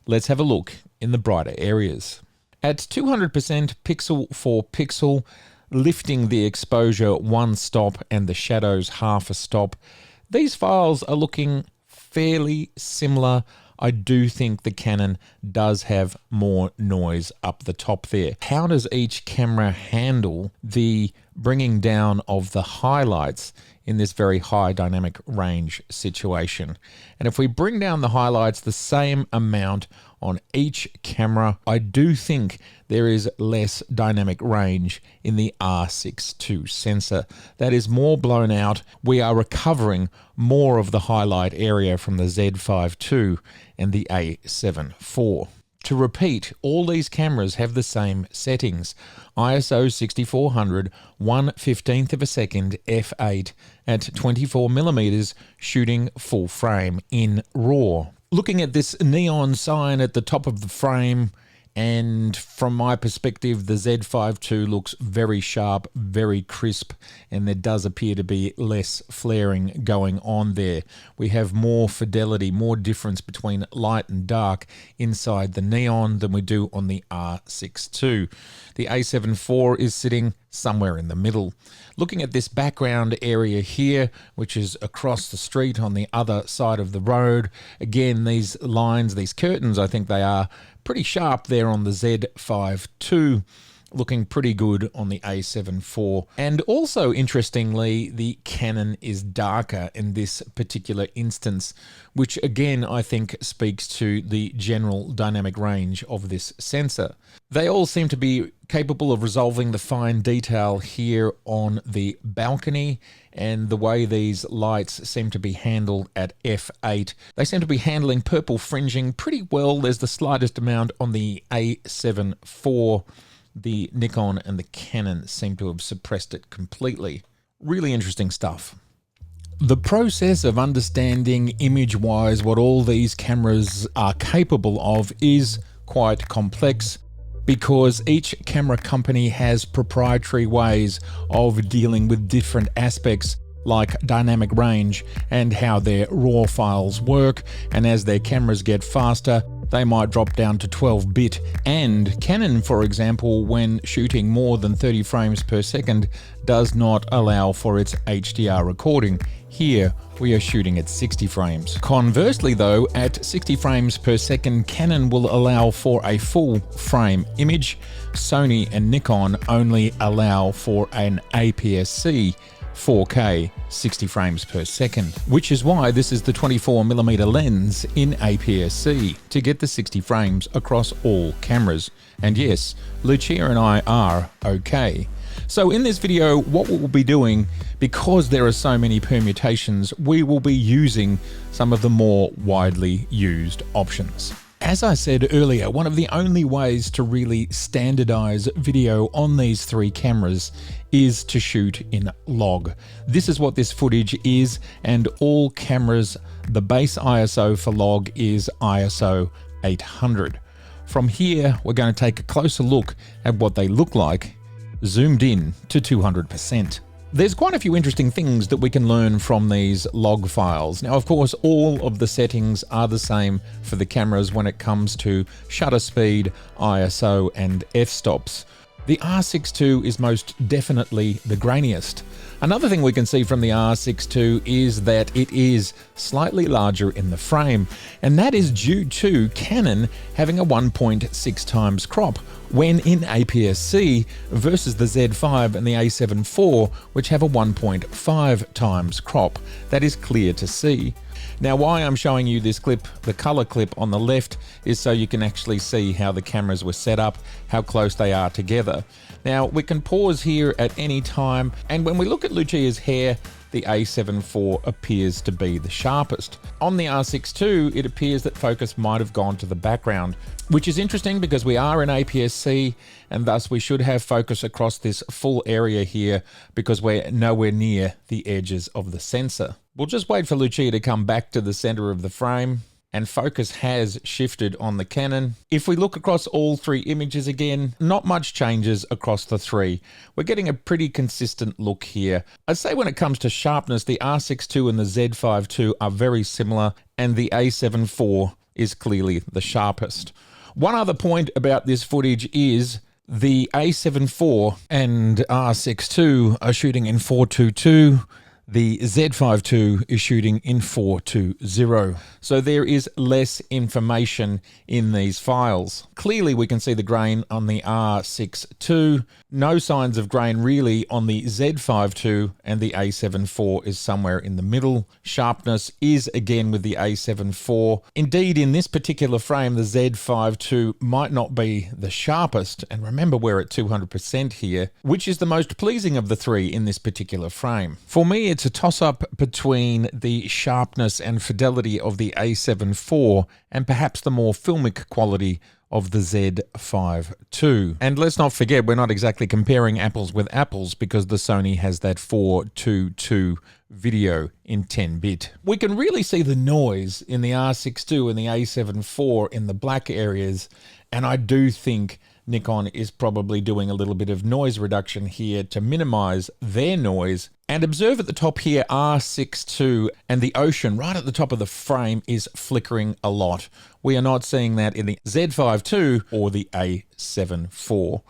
Let's have a look in the brighter areas. At 200% pixel for pixel, lifting the exposure one stop and the shadows half a stop, these files are looking fairly similar. I do think the Canon does have more noise up the top there. How does each camera handle the bringing down of the highlights in this very high dynamic range situation? And if we bring down the highlights the same amount on each camera, I do think there is less dynamic range in the R6II sensor. That is more blown out. We are recovering more of the highlight area from the Z5II and the A7IV. To repeat, all these cameras have the same settings. ISO 6400, 1/15th of a second, f8 at 24mm, shooting full frame in RAW. Looking at this neon sign at the top of the frame, and from my perspective, the Z5II looks very sharp, very crisp, and there does appear to be less flaring going on there. We have more fidelity, more difference between light and dark inside the neon than we do on the R6II. The A7IV is sitting somewhere in the middle. Looking at this background area here, which is across the street on the other side of the road, again, these lines, these curtains, I think they are pretty sharp there on the Z5II, looking pretty good on the A7IV. And also, interestingly, the Canon is darker in this particular instance, which again, I think speaks to the general dynamic range of this sensor. They all seem to be capable of resolving the fine detail here on the balcony, and the way these lights seem to be handled at f8. They seem to be handling purple fringing pretty well. There's the slightest amount on the A7IV. The Nikon and the Canon seem to have suppressed it completely. Really interesting stuff. The process of understanding image-wise what all these cameras are capable of is quite complex, because each camera company has proprietary ways of dealing with different aspects like dynamic range and how their RAW files work, and as their cameras get faster, they might drop down to 12-bit. And Canon, for example, when shooting more than 30 frames per second, does not allow for its HDR recording. Here, we are shooting at 60 frames. Conversely though, at 60 frames per second, Canon will allow for a full frame image. Sony and Nikon only allow for an APS-C 4K 60 frames per second, which is why this is the 24mm lens in APS-C to get the 60 frames across all cameras. And yes, Lucia and I are okay. So in this video, what we'll be doing, because there are so many permutations, we will be using some of the more widely used options. As I said earlier, one of the only ways to really standardize video on these three cameras is to shoot in log. This is what this footage is, and all cameras, the base ISO for log is ISO 800. From here, we're going to take a closer look at what they look like, zoomed in to 200%. There's quite a few interesting things that we can learn from these log files. Now, of course, all of the settings are the same for the cameras when it comes to shutter speed, ISO, and f-stops. The R6II is most definitely the grainiest. Another thing we can see from the R6II is that it is slightly larger in the frame, and that is due to Canon having a 1.6 times crop when in APS-C versus the Z5 and the a7IV, which have a 1.5 times crop. That is clear to see. Now, why I'm showing you this clip, the color clip on the left, is so you can actually see how the cameras were set up, how close they are together. Now, we can pause here at any time, and when we look at Lucia's hair, the a7IV appears to be the sharpest. On the R6II, it appears that focus might have gone to the background, which is interesting because we are in APS-C, and thus we should have focus across this full area here because we're nowhere near the edges of the sensor. We'll just wait for Lucia to come back to the center of the frame, and focus has shifted on the Canon. If we look across all three images again, not much changes across the three. We're getting a pretty consistent look here. I'd say when it comes to sharpness, the R6II and the Z5II are very similar, and the a7IV is clearly the sharpest. One other point about this footage is the a7IV and R6II are shooting in 4:2:2. The Z5II is shooting in 4:2:0. So there is less information in these files. Clearly we can see the grain on the R6II. No signs of grain really on the Z5II, and the a7IV is somewhere in the middle. Sharpness is again with the a7IV. Indeed, in this particular frame, the Z5II might not be the sharpest. And remember, we're at 200% here, which is the most pleasing of the three in this particular frame. For me, it's a toss-up between the sharpness and fidelity of the a7IV and perhaps the more filmic quality of the Z5II. And let's not forget, we're not exactly comparing apples with apples because the Sony has that 4:2:2 video in 10-bit. We can really see the noise in the R6II and the a7IV in the black areas, and I do think Nikon is probably doing a little bit of noise reduction here to minimize their noise. And observe at the top here, R6II and the ocean right at the top of the frame is flickering a lot. We are not seeing that in the Z5II or the a7IV.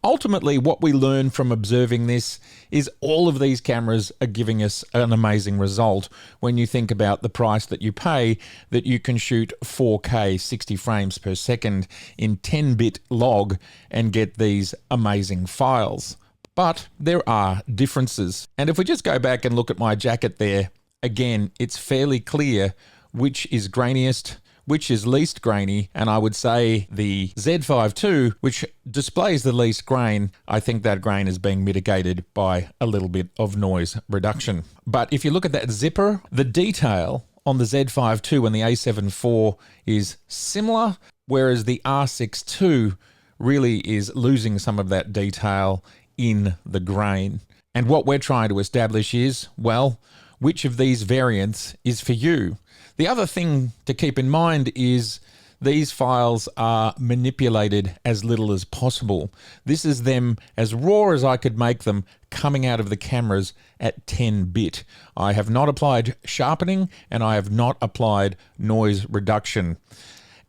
Ultimately, what we learn from observing this is all of these cameras are giving us an amazing result when you think about the price that you pay, that you can shoot 4K 60 frames per second in 10-bit log and get these amazing files. But there are differences. And if we just go back and look at my jacket there, again, it's fairly clear which is grainiest, which is least grainy, and I would say the Z5II, which displays the least grain, I think that grain is being mitigated by a little bit of noise reduction. But if you look at that zipper, the detail on the Z5II and the a7IV is similar, whereas the R6II really is losing some of that detail in the grain. And what we're trying to establish is, well, which of these variants is for you? The other thing to keep in mind is these files are manipulated as little as possible. This is them as raw as I could make them coming out of the cameras at 10-bit. I have not applied sharpening and I have not applied noise reduction.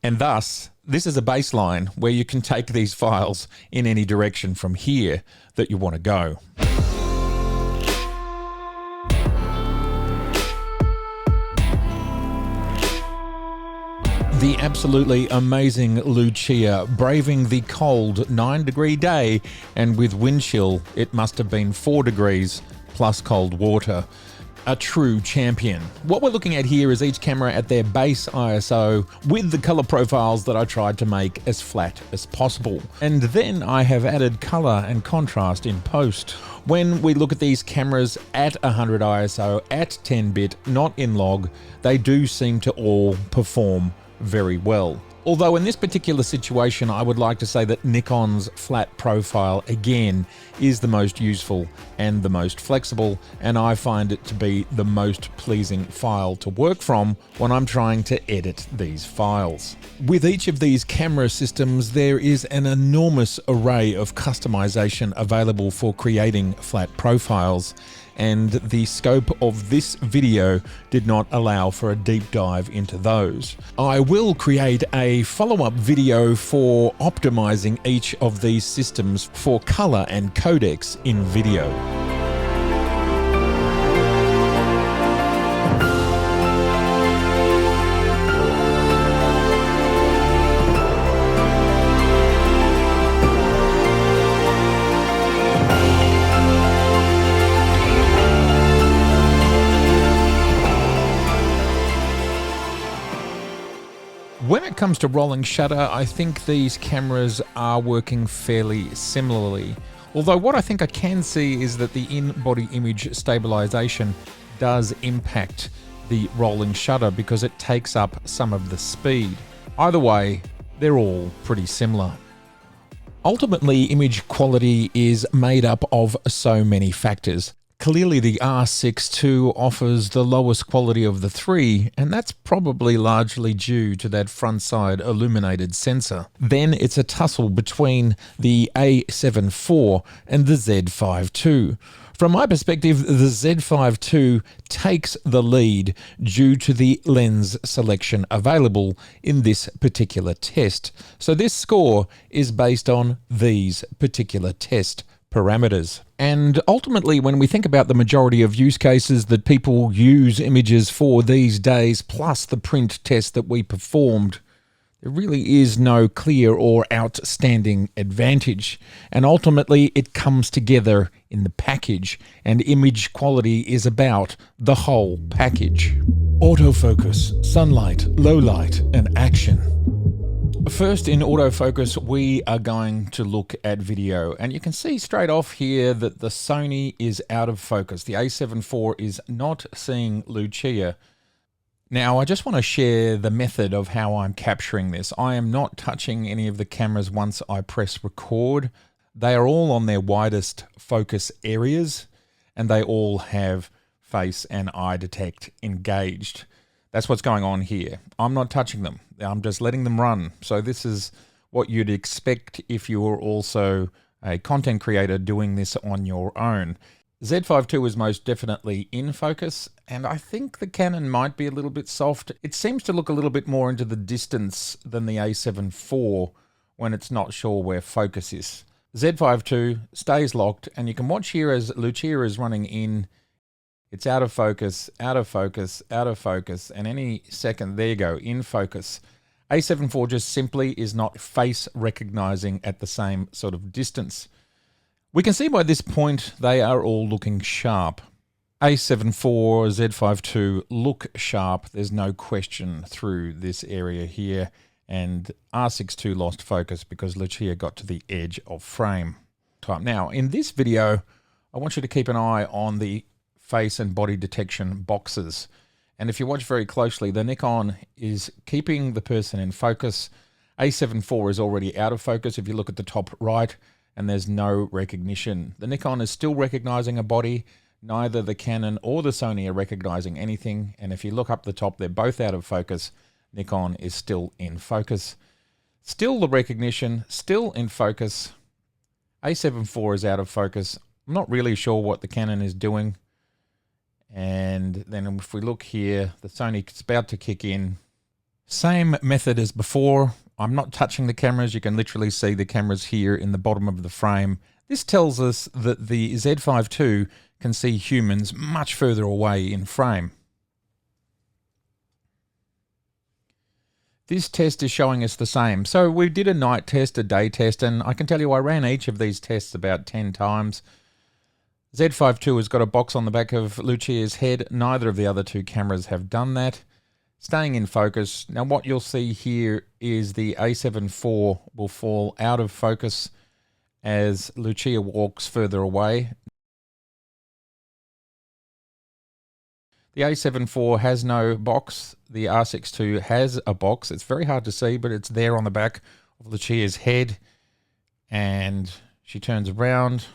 And thus, this is a baseline where you can take these files in any direction from here that you want to go. The absolutely amazing Lucia braving the cold 9-degree day, and with wind chill it must have been 4 degrees plus cold water. A true champion. What we're looking at here is each camera at their base ISO with the color profiles that I tried to make as flat as possible. And then I have added color and contrast in post. When we look at these cameras at 100 ISO, at 10-bit, not in log, they do seem to all perform very well. Although in this particular situation, I would like to say that Nikon's flat profile, again, is the most useful and the most flexible, and I find it to be the most pleasing file to work from when I'm trying to edit these files. With each of these camera systems, there is an enormous array of customization available for creating flat profiles, and the scope of this video did not allow for a deep dive into those. I will create a follow-up video for optimizing each of these systems for color and codecs in video. When it comes to rolling shutter, I think these cameras are working fairly similarly. Although what I think I can see is that the in-body image stabilization does impact the rolling shutter because it takes up some of the speed. Either way, they're all pretty similar. Ultimately, image quality is made up of so many factors. Clearly, the R6II offers the lowest quality of the three, and that's probably largely due to that front-side illuminated sensor. Then it's a tussle between the A7IV and the Z5II. From my perspective, the Z5II takes the lead due to the lens selection available in this particular test. So this score is based on these particular test parameters. And ultimately, when we think about the majority of use cases that people use images for these days, plus the print test that we performed, there really is no clear or outstanding advantage. And ultimately, it comes together in the package, and image quality is about the whole package. Autofocus, sunlight, low light, and action. First, in autofocus, we are going to look at video, and you can see straight off here that the Sony is out of focus. The A7IV is not seeing Lucia. Now, I just want to share the method of how I'm capturing this. I am not touching any of the cameras once I press record. They are all on their widest focus areas, and they all have face and eye detect engaged. That's what's going on here. I'm not touching them. I'm just letting them run. So this is what you'd expect if you were also a content creator doing this on your own. Z5II is most definitely in focus, and I think the Canon might be a little bit soft. It seems to look a little bit more into the distance than the A7IV when it's not sure where focus is. Z5II stays locked, and you can watch here as Lucia is running in. It's out of focus, out of focus, out of focus, and any second, there you go, in focus. A7IV just simply is not face recognizing at the same sort of distance. We can see by this point they are all looking sharp. A7IV, Z5II look sharp, there's no question through this area here, and R6II lost focus because Lucia got to the edge of frame. Now, in this video, I want you to keep an eye on the face and body detection boxes. And if you watch very closely, the Nikon is keeping the person in focus. A7IV is already out of focus if you look at the top right, and there's no recognition. The Nikon is still recognizing a body. Neither the Canon or the Sony are recognizing anything. And if you look up the top, they're both out of focus. Nikon is still in focus. Still the recognition, still in focus. A7IV is out of focus. I'm not really sure what the Canon is doing. And then if we look here, the Sony is about to kick in. Same method as before. I'm not touching the cameras. You can literally see the cameras here in the bottom of the frame. This tells us that the Z5II can see humans much further away in frame. This test is showing us the same. So we did a night test, a day test, and I can tell you I ran each of these tests about 10 times. Z5II has got a box on the back of Lucia's head. Neither of the other two cameras have done that. Staying in focus. Now what you'll see here is the A7IV will fall out of focus as Lucia walks further away. The A7IV has no box. The R6II has a box. It's very hard to see, but it's there on the back of Lucia's head. And she turns around.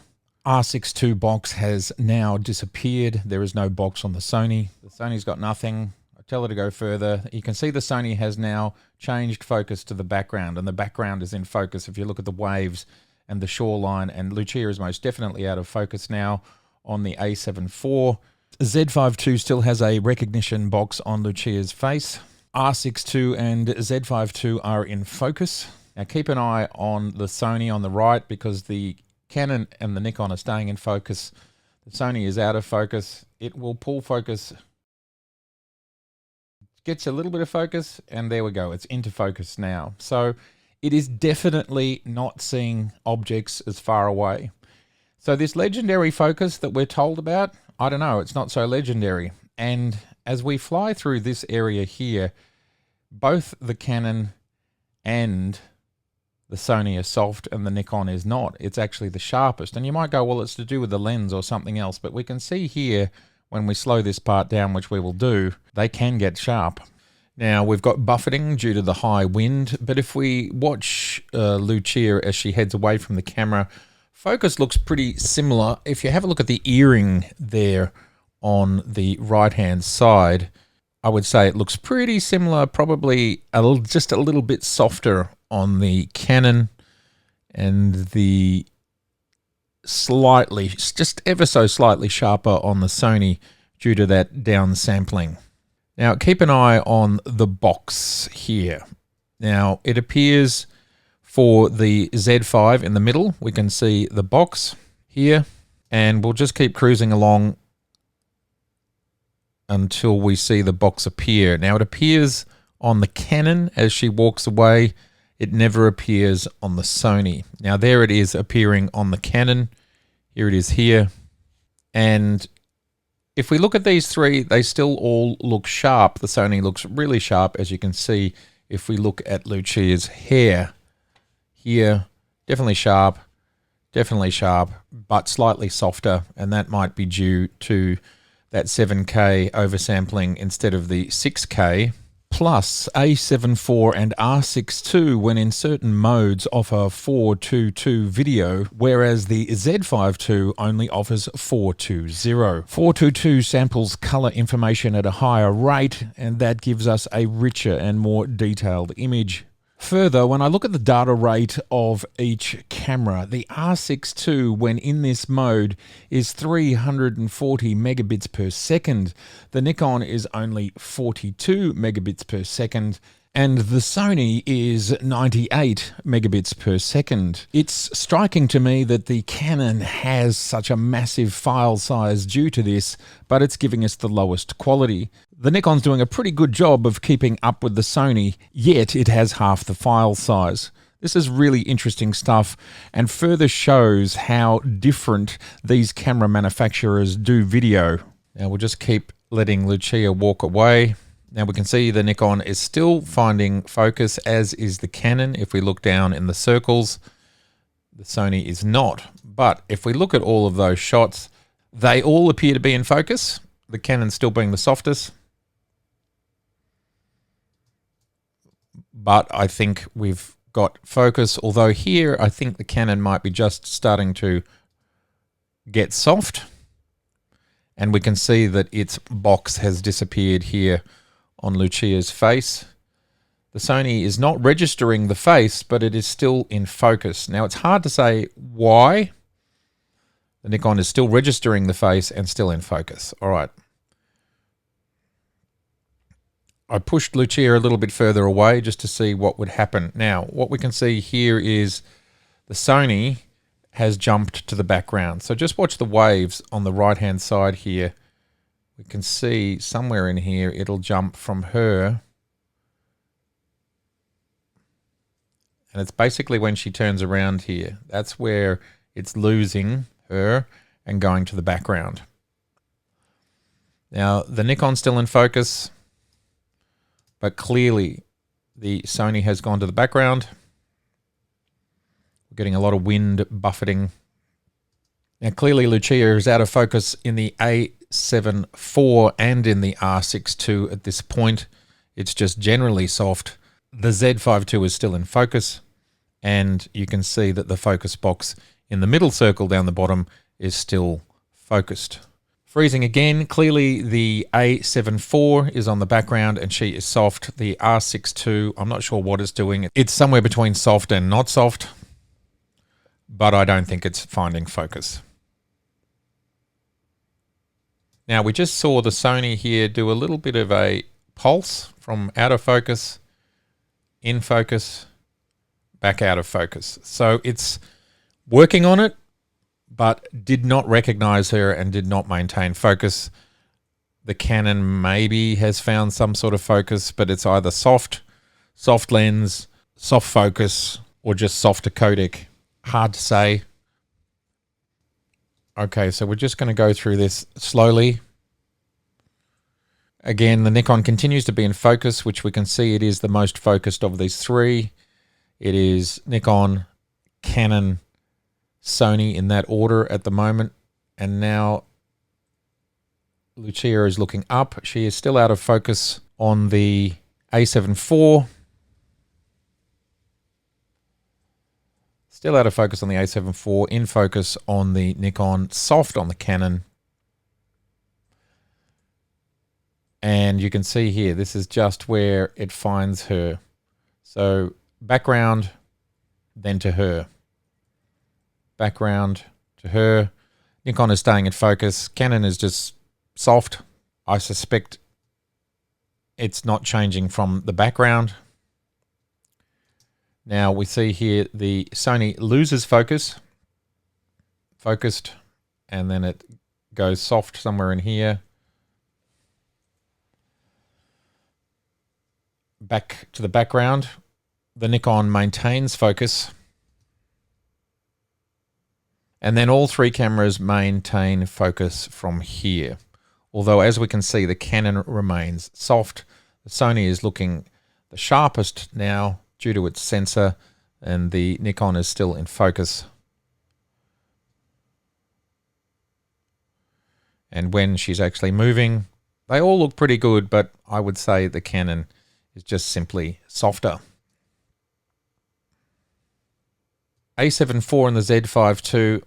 R6II box has now disappeared. There is no box on the Sony. The Sony's got nothing. I tell her to go further. You can see the Sony has now changed focus to the background, and the background is in focus if you look at the waves and the shoreline, and Lucia is most definitely out of focus now on the A7IV. Z5II still has a recognition box on Lucia's face. R6II and Z5II are in focus. Now keep an eye on the Sony on the right because the Canon and the Nikon are staying in focus. The Sony is out of focus. It will pull focus. Gets a little bit of focus, and there we go. It's into focus now. So it is definitely not seeing objects as far away. So this legendary focus that we're told about, I don't know, it's not so legendary. And as we fly through this area here, both the Canon and the Sony are soft and the Nikon is not. It's actually the sharpest. And you might go, well, it's to do with the lens or something else. But we can see here, when we slow this part down, which we will do, they can get sharp. Now, we've got buffeting due to the high wind. But if we watch Lucia as she heads away from the camera, focus looks pretty similar. If you have a look at the earring there on the right-hand side, I would say it looks pretty similar, probably just a little bit softer on the Canon and the slightly, just ever so slightly sharper on the Sony due to that down sampling. Now, keep an eye on the box here. Now, it appears for the Z5 in the middle, we can see the box here, and we'll just keep cruising along until we see the box appear. Now, it appears on the Canon as she walks away. It never appears on the Sony. Now, there it is appearing on the Canon. Here it is here. And if we look at these three, they still all look sharp. The Sony looks really sharp, as you can see if we look at Lucia's hair. Here, definitely sharp, but slightly softer, and that might be due to that 7K oversampling instead of the 6K. Plus, A7IV and R6II, when in certain modes, offer 422 video, whereas the Z5II only offers 420. 422 samples color information at a higher rate, and that gives us a richer and more detailed image. Further, when I look at the data rate of each camera, the R6II, when in this mode, is 340 megabits per second. The Nikon is only 42 megabits per second, and the Sony is 98 megabits per second. It's striking to me that the Canon has such a massive file size due to this, but it's giving us the lowest quality. The Nikon's doing a pretty good job of keeping up with the Sony, yet it has half the file size. This is really interesting stuff and further shows how different these camera manufacturers do video. Now we'll just keep letting Lucia walk away. Now we can see the Nikon is still finding focus, as is the Canon. If we look down in the circles, the Sony is not. But if we look at all of those shots, they all appear to be in focus. The Canon still being the softest. But I think we've got focus, although here I think the Canon might be just starting to get soft. And we can see that its box has disappeared here on Lucia's face. The Sony is not registering the face, but it is still in focus. Now, it's hard to say why the Nikon is still registering the face and still in focus. All right. I pushed Lucia a little bit further away just to see what would happen. Now, what we can see here is the Sony has jumped to the background. So just watch the waves on the right-hand side here. We can see somewhere in here it'll jump from her. And it's basically when she turns around here. That's where it's losing her and going to the background. Now, the Nikon's still in focus, but clearly the Sony has gone to the background. We're getting a lot of wind buffeting. Now, clearly Lucia is out of focus in the A7IV and in the R6II at this point. It's just generally soft. The Z5II is still in focus, and you can see that the focus box in the middle circle down the bottom is still focused. Freezing again. Clearly the A7IV is on the background and she is soft. The R6II, I'm not sure what it's doing. It's somewhere between soft and not soft, but I don't think it's finding focus. Now, we just saw the Sony here do a little bit of a pulse from out of focus, in focus, back out of focus. So it's working on it, but did not recognize her and did not maintain focus. The Canon maybe has found some sort of focus, but it's either soft lens, soft focus, or just softer codec. Hard to say. Okay, so we're just going to go through this slowly. Again, the Nikon continues to be in focus, which we can see it is the most focused of these three. It is Nikon, Canon, Sony in that order at the moment. And now Lucia is looking up. She is still out of focus on the A7IV. Still out of focus on the A7IV, in focus on the Nikon, soft on the Canon. And you can see here, this is just where it finds her. So background, then to her. Background to her. Nikon is staying in focus. Canon is just soft. I suspect it's not changing from the background. Now we see here the Sony loses focus. Focused. And then it goes soft somewhere in here. Back to the background. The Nikon maintains focus. And then all three cameras maintain focus from here. Although, as we can see, the Canon remains soft. The Sony is looking the sharpest now due to its sensor, and the Nikon is still in focus. And when she's actually moving, they all look pretty good, but I would say the Canon is just simply softer. A7IV and the Z5II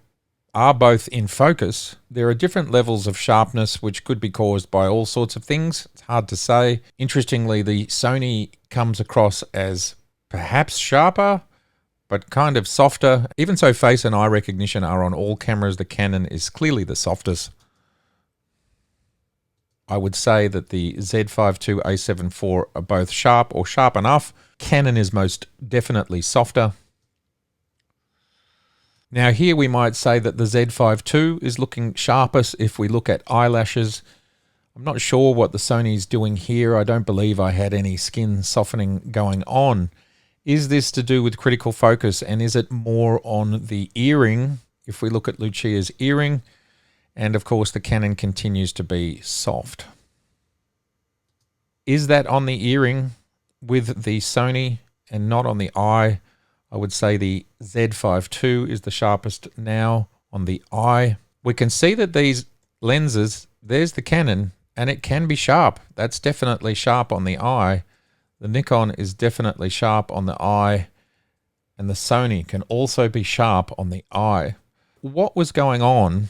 are both in focus. There are different levels of sharpness which could be caused by all sorts of things. It's hard to say. Interestingly, the Sony comes across as perhaps sharper, but kind of softer. Even so, face and eye recognition are on all cameras. The Canon is clearly the softest. I would say that the Z5II, A7IV are both sharp or sharp enough. Canon is most definitely softer. Now here we might say that the Z5II is looking sharpest if we look at eyelashes. I'm not sure what the Sony's doing here. I don't believe I had any skin softening going on. Is this to do with critical focus, and is it more on the earring? If we look at Lucia's earring, and of course the Canon continues to be soft. Is that on the earring with the Sony and not on the eye? I would say the Z5II is the sharpest now on the eye. We can see that these lenses, there's the Canon, and it can be sharp. That's definitely sharp on the eye. The Nikon is definitely sharp on the eye, and the Sony can also be sharp on the eye. What was going on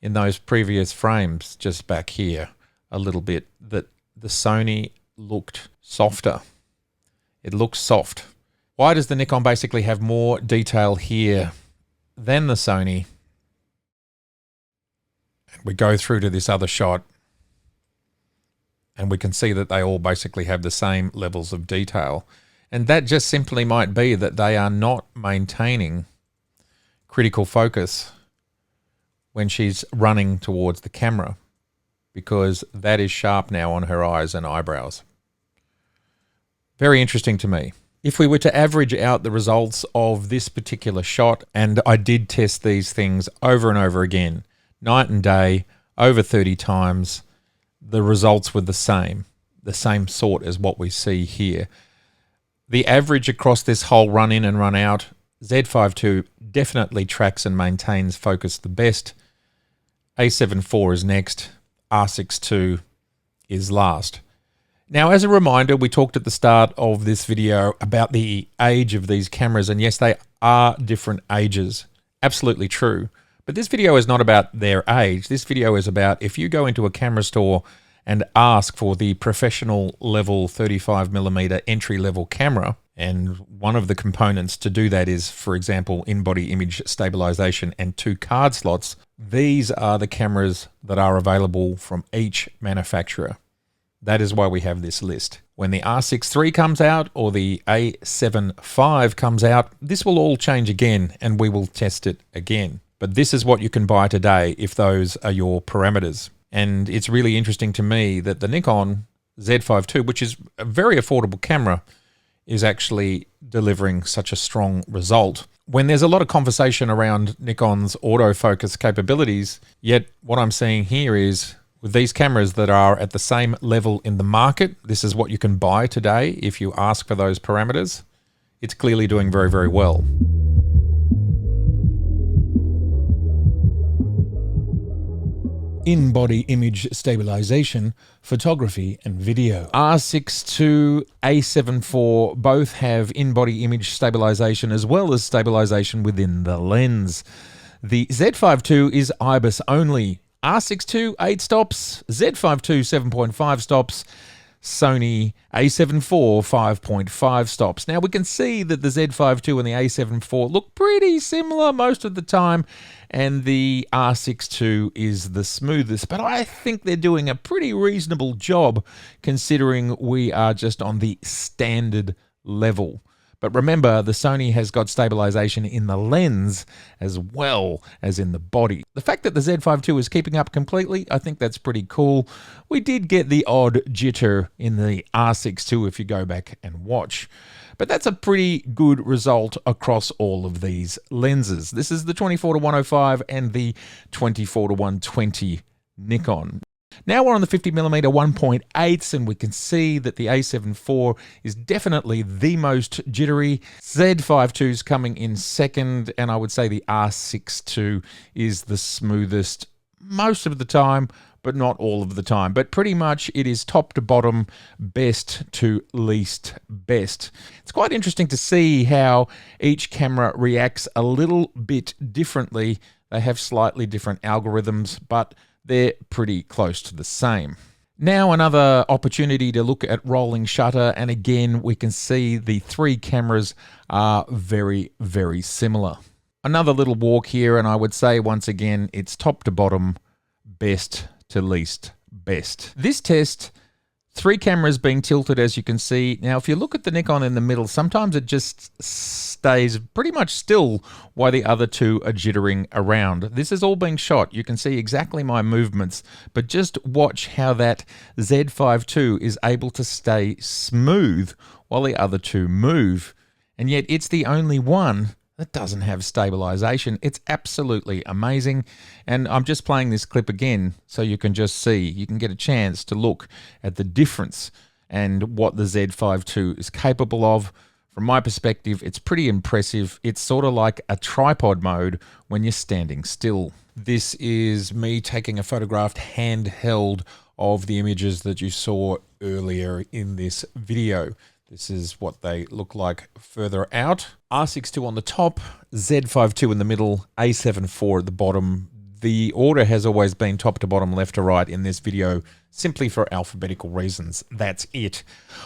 in those previous frames just back here a little bit, that the Sony looked softer? It looks soft. Why does the Nikon basically have more detail here than the Sony? We go through to this other shot. And we can see that they all basically have the same levels of detail. And that just simply might be that they are not maintaining critical focus when she's running towards the camera, because that is sharp now on her eyes and eyebrows. Very interesting to me. If we were to average out the results of this particular shot, and I did test these things over and over again, night and day, over 30 times, the results were the same sort as what we see here. The average across this whole run in and run out, Z5II definitely tracks and maintains focus the best. A7IV is next. R6II is last. Now, as a reminder, we talked at the start of this video about the age of these cameras, and yes, they are different ages. Absolutely true. But this video is not about their age. This video is about if you go into a camera store and ask for the professional level 35mm entry-level camera, and one of the components to do that is, for example, in-body image stabilization and 2 card slots, these are the cameras that are available from each manufacturer. That is why we have this list. When the R6III comes out or the A7IV comes out, this will all change again and we will test it again. But this is what you can buy today if those are your parameters. And it's really interesting to me that the Nikon Z5II, which is a very affordable camera, is actually delivering such a strong result. When there's a lot of conversation around Nikon's autofocus capabilities, yet what I'm seeing here is with these cameras that are at the same level in the market, this is what you can buy today if you ask for those parameters. It's clearly doing very, very well. In-body image stabilization, photography and video. R6II, A7IV both have in-body image stabilization as well as stabilization within the lens. The Z5II is IBIS only. R6II 8 stops, Z5II 7.5 stops, Sony a7IV 5.5 stops. Now we can see that the Z5II and the A7IV look pretty similar most of the time, and the R6II is the smoothest, but I think they're doing a pretty reasonable job considering we are just on the standard level. But remember, the Sony has got stabilization in the lens as well as in the body. The fact that the Z5II is keeping up completely, I think that's pretty cool. We did get the odd jitter in the R6II if you go back and watch. But that's a pretty good result across all of these lenses. This is the 24-105 and the 24-120 Nikon. Now we're on the 50mm 1.8s, and we can see that the A7IV is definitely the most jittery. Z5II's coming in second, and I would say the R6II is the smoothest most of the time, but not all of the time. But pretty much it is top to bottom, best to least best. It's quite interesting to see how each camera reacts a little bit differently. They have slightly different algorithms, but they're pretty close to the same. Now another opportunity to look at rolling shutter, and again we can see the 3 cameras are very, very similar. Another little walk here, and I would say once again it's top to bottom, best to least best. This test, 3 cameras being tilted, as you can see. Now if you look at the Nikon in the middle, sometimes it just stays pretty much still while the other 2 are jittering around. This is all being shot. You can see exactly my movements, but just watch how that Z5II is able to stay smooth while the other 2 move. And yet it's the only one that doesn't have stabilization. It's absolutely amazing. And I'm just playing this clip again so you can just see, you can get a chance to look at the difference and what the Z5II is capable of. From my perspective, it's pretty impressive. It's sort of like a tripod mode when you're standing still. This is me taking a photographed handheld of the images that you saw earlier in this video. This is what they look like further out. R6II on the top, Z5II in the middle, A7IV at the bottom. The order has always been top to bottom, left to right. In this video, simply for alphabetical reasons. That's it.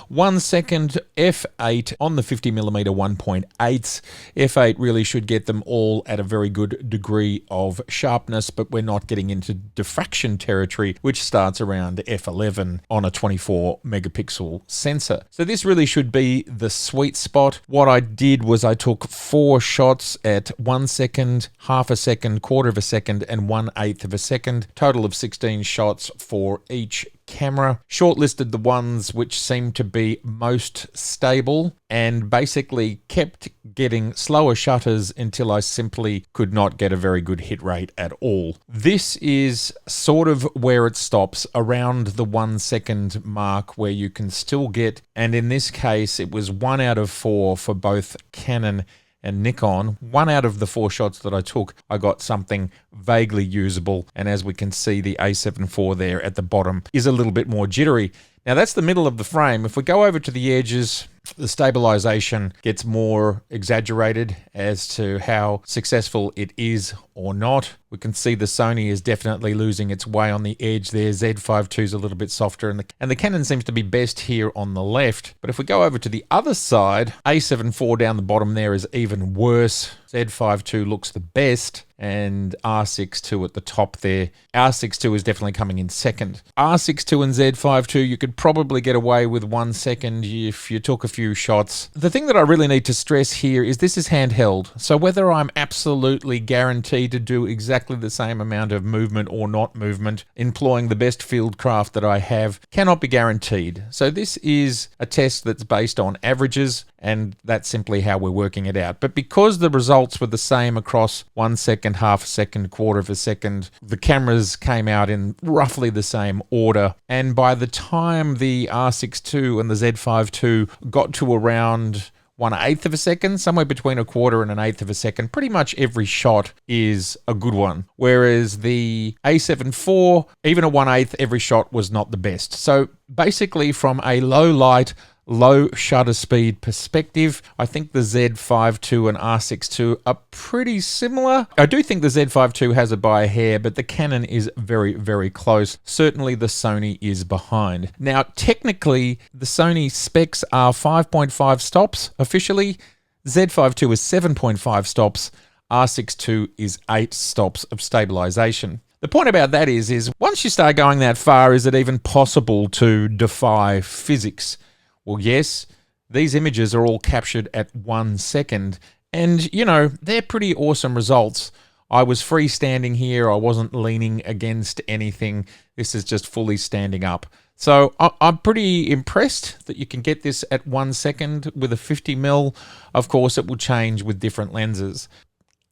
1 second f8 on the 50mm 1.8s. f8 really should get them all at a very good degree of sharpness, but we're not getting into diffraction territory, which starts around f11 on a 24 megapixel sensor. So this really should be the sweet spot. What I did was I took 4 shots at 1 second, half a second, quarter of a second, and 1/8 of a second. Total of 16 shots for each camera. Shortlisted the ones which seemed to be most stable and basically kept getting slower shutters until I simply could not get a very good hit rate at all. This is sort of where it stops, around the 1 second mark, where you can still get, and in this case it was 1 out of 4 for both Canon and Nikon. 1 out of the 4 shots that I took, I got something vaguely usable, and as we can see, the A7IV there at the bottom is a little bit more jittery. Now that's the middle of the frame. If we go over to the edges, the stabilization gets more exaggerated as to how successful it is or not. We can see the Sony is definitely losing its way on the edge there. Z5II is a little bit softer, and the Canon seems to be best here on the left. But if we go over to the other side, A7IV down the bottom there is even worse. Z5II looks the best, and R6II at the top there. R6II is definitely coming in second. R6II and Z5II, you could probably get away with 1 second if you took a few shots. The thing that I really need to stress here is this is handheld, so whether I'm absolutely guaranteed to do exactly the same amount of movement or not movement, employing the best field craft that I have, cannot be guaranteed. So this is a test that's based on averages, and that's simply how we're working it out. But because the results were the same across 1 second, half a second, quarter of a second, the cameras came out in roughly the same order. And by the time the R6II and the Z5II got to around 1/8 of a second, somewhere between a quarter and an eighth of a second, pretty much every shot is a good one. Whereas the A7IV, even a 1/8, every shot was not the best. So basically from a low light, low shutter speed perspective, I think the Z5II and R6II are pretty similar. I do think the Z5II has it by a hair, but the Canon is very, very close. Certainly the Sony is behind. Now, technically, the Sony specs are 5.5 stops officially. Z5II is 7.5 stops. R6II is 8 stops of stabilization. The point about that is once you start going that far, is it even possible to defy physics? Well, yes, these images are all captured at 1 second, and, you know, they're pretty awesome results. I was freestanding here. I wasn't leaning against anything. This is just fully standing up. So I'm pretty impressed that you can get this at 1 second with a 50mm. Of course, it will change with different lenses.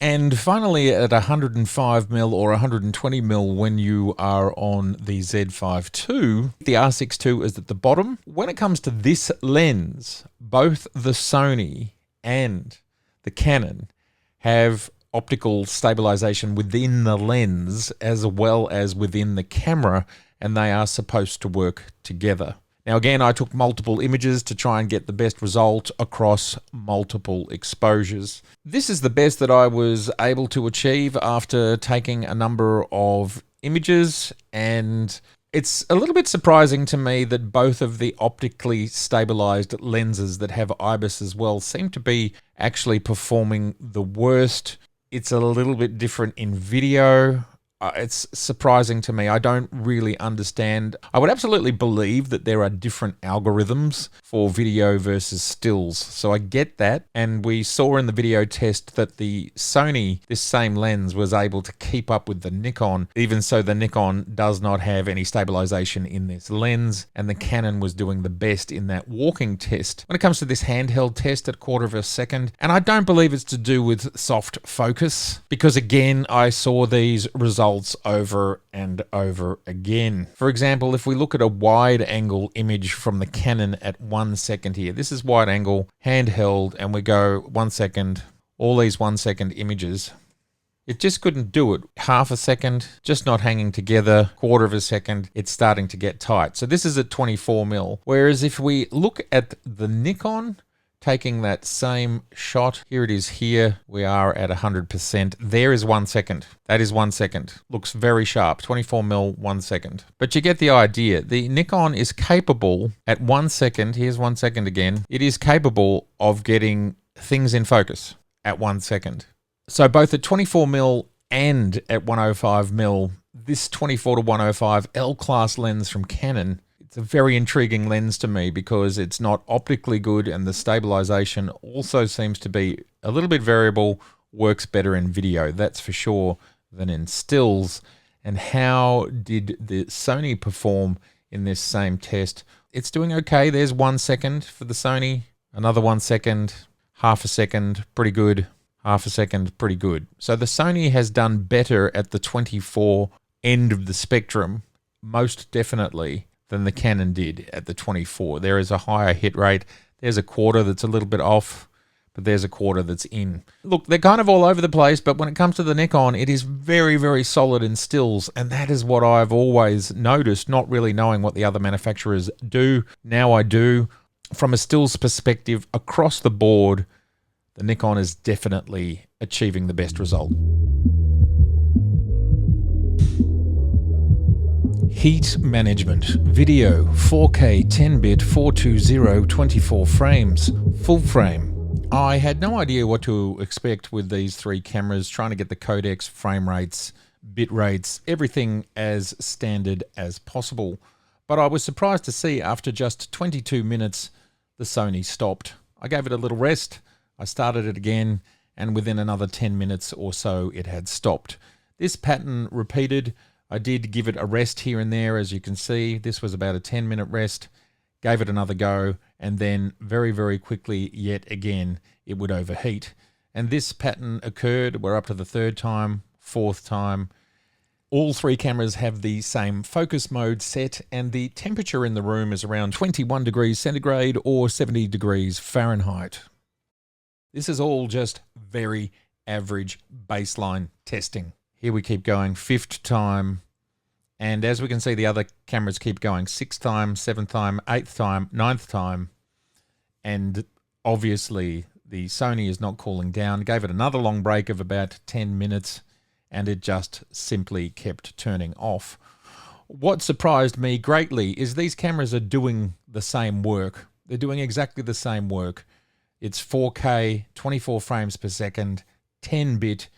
And finally, at 105mm or 120mm when you are on the Z5II, the R6II is at the bottom. When it comes to this lens, both the Sony and the Canon have optical stabilization within the lens as well as within the camera, and they are supposed to work together. Now again, I took multiple images to try and get the best result across multiple exposures. This is the best that I was able to achieve after taking a number of images, and it's a little bit surprising to me that both of the optically stabilized lenses that have IBIS as well seem to be actually performing the worst. It's a little bit different in video. It's surprising to me. I don't really understand. I would absolutely believe that there are different algorithms for video versus stills. So I get that. And we saw in the video test that the Sony, this same lens, was able to keep up with the Nikon. Even so, the Nikon does not have any stabilization in this lens. And the Canon was doing the best in that walking test. When it comes to this handheld test at quarter of a second, and I don't believe it's to do with soft focus, because again, I saw these results over and over again. For example, if we look at a wide angle image from the Canon at 1 second here, this is wide angle, handheld, and we go 1 second, all these 1 second images. It just couldn't do it. Half a second, just not hanging together. Quarter of a second, it's starting to get tight. So this is at 24mm. Whereas if we look at the Nikon, taking that same shot. Here it is here. We are at 100%. There is 1 second. That is 1 second. Looks very sharp. 24mm, 1 second. But you get the idea. The Nikon is capable at 1 second. Here's 1 second again. It is capable of getting things in focus at 1 second. So both at 24mm and at 105mm, this 24 to 105 L-class lens from Canon, it's a very intriguing lens to me because it's not optically good and the stabilization also seems to be a little bit variable, works better in video, that's for sure, than in stills. And how did the Sony perform in this same test? It's doing okay. There's 1 second for the Sony, another 1 second, half a second, pretty good, half a second, pretty good. So the Sony has done better at the 24 end of the spectrum, most definitely, than the Canon did at the 24. There is a higher hit rate. There's a quarter that's a little bit off, but there's a quarter that's in. Look, they're kind of all over the place, but when it comes to the Nikon, it is very, very solid in stills, and that is what I've always noticed, not really knowing what the other manufacturers do. Now I do. From a stills perspective, across the board, the Nikon is definitely achieving the best result. Heat management. Video 4K 10-bit 420 24 frames. Full frame. I had no idea what to expect with these three cameras, trying to get the codecs, frame rates, bit rates, everything as standard as possible. But I was surprised to see after just 22 minutes, the Sony stopped. I gave it a little rest. I started it again, and within another 10 minutes or so, it had stopped. This pattern repeated. I did give it a rest here and there, as you can see. This was about a 10-minute rest. Gave it another go, and then very, very quickly, yet again, it would overheat. And this pattern occurred. We're up to the third time, fourth time. All three cameras have the same focus mode set, and the temperature in the room is around 21 degrees centigrade or 70 degrees Fahrenheit. This is all just very average baseline testing. Here we keep going, fifth time, and as we can see, the other cameras keep going, sixth time, seventh time, eighth time, ninth time, and obviously the Sony is not cooling down. Gave it another long break of about 10 minutes, and it just simply kept turning off. What surprised me greatly is these cameras are doing the same work. They're doing exactly the same work. It's 4K, 24 frames per second, 10-bit.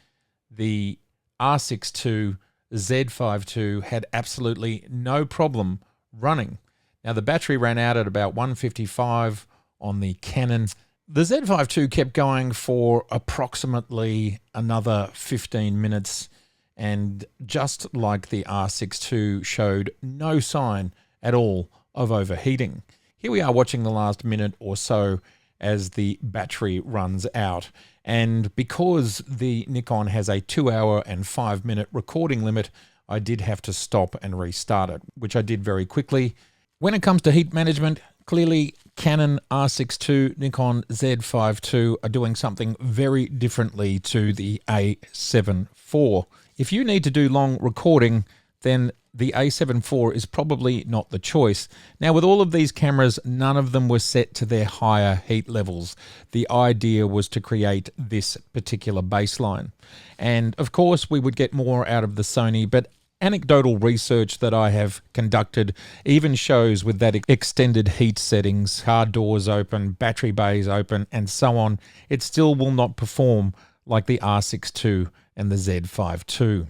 The R6II Z5II had absolutely no problem running. Now, the battery ran out at about 155 on the Canon. The Z5II kept going for approximately another 15 minutes, and just like the R6II, showed no sign at all of overheating. Here we are watching the last minute or so as the battery runs out. And because the Nikon has a 2-hour and 5-minute recording limit, I did have to stop and restart it, which I did very quickly. When it comes to heat management, clearly Canon R6II, Nikon Z5II are doing something very differently to the A7IV. If you need to do long recording, then the A7IV is probably not the choice. Now, with all of these cameras, none of them were set to their higher heat levels. The idea was to create this particular baseline. And of course, we would get more out of the Sony, but anecdotal research that I have conducted even shows with that extended heat settings, car doors open, battery bays open, and so on, it still will not perform like the R6II and the Z5II.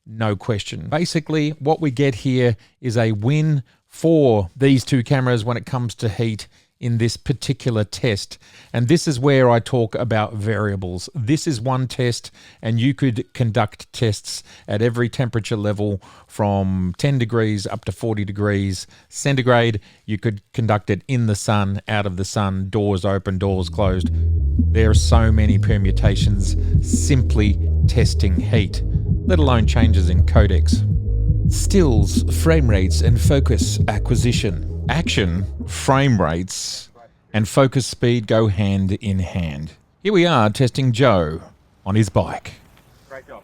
No question. Basically, what we get here is a win for these two cameras when it comes to heat in this particular test. And this is where I talk about variables. This is one test, and you could conduct tests at every temperature level from 10 degrees up to 40 degrees centigrade. You could conduct it in the sun, out of the sun, doors open, doors closed. There are so many permutations simply testing heat, let alone changes in codecs. Stills, frame rates, and focus acquisition. Action, frame rates, and focus speed go hand in hand. Here we are testing Joe on his bike. Great job.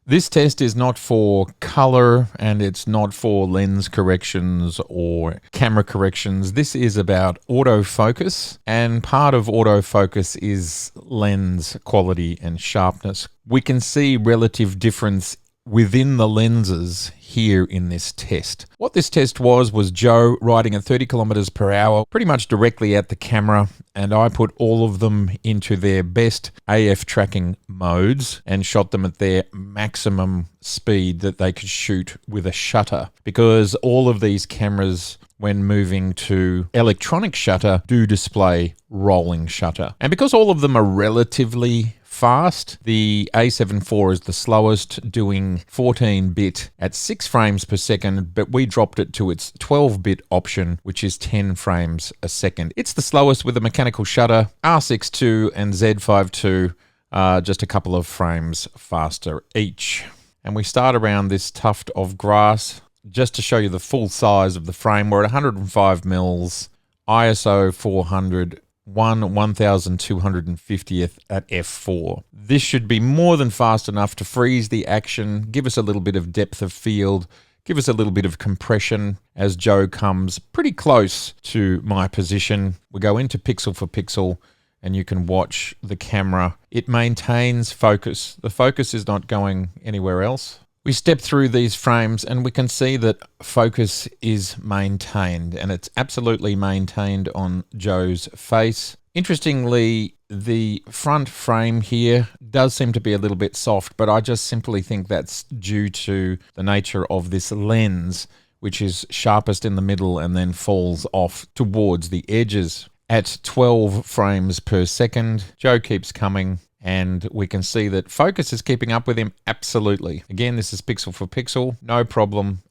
This test is not for color and it's not for lens corrections or camera corrections. This is about autofocus, and part of autofocus is lens quality and sharpness. We can see relative difference within the lenses here in this test. What this test was Joe riding at 30 kilometers per hour, pretty much directly at the camera, and I put all of them into their best AF tracking modes and shot them at their maximum speed that they could shoot with a shutter, because all of these cameras, when moving to electronic shutter, do display rolling shutter. And because all of them are relatively fast, the A7IV is the slowest, doing 14-bit at 6 frames per second, but we dropped it to its 12-bit option, which is 10 frames a second. It's the slowest with a mechanical shutter. R6II and Z5II are just a couple of frames faster each. And we start around this tuft of grass. Just to show you the full size of the frame, we're at 105 mils, ISO 400, 1250th at f4. This should be more than fast enough to freeze the action, give us a little bit of depth of field, give us a little bit of compression as Joe comes pretty close to my position. We go into pixel for pixel and you can watch the camera. It maintains focus. The focus is not going anywhere else. We step through these frames and we can see that focus is maintained, and it's absolutely maintained on Joe's face. Interestingly, the front frame here does seem to be a little bit soft, but I just simply think that's due to the nature of this lens, which is sharpest in the middle and then falls off towards the edges. At 12 frames per second, Joe keeps coming, and we can see that focus is keeping up with him absolutely. Again, this is pixel for pixel, no problem.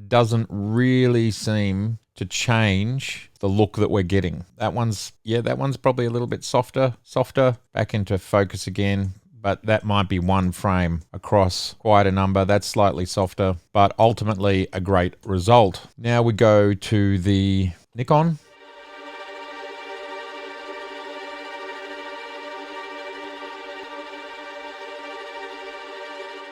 Doesn't really seem to change the look that we're getting. That one's probably a little bit softer, back into focus again, but that might be one frame across quite a number. That's slightly softer, but ultimately a great result. Now we go to the Nikon.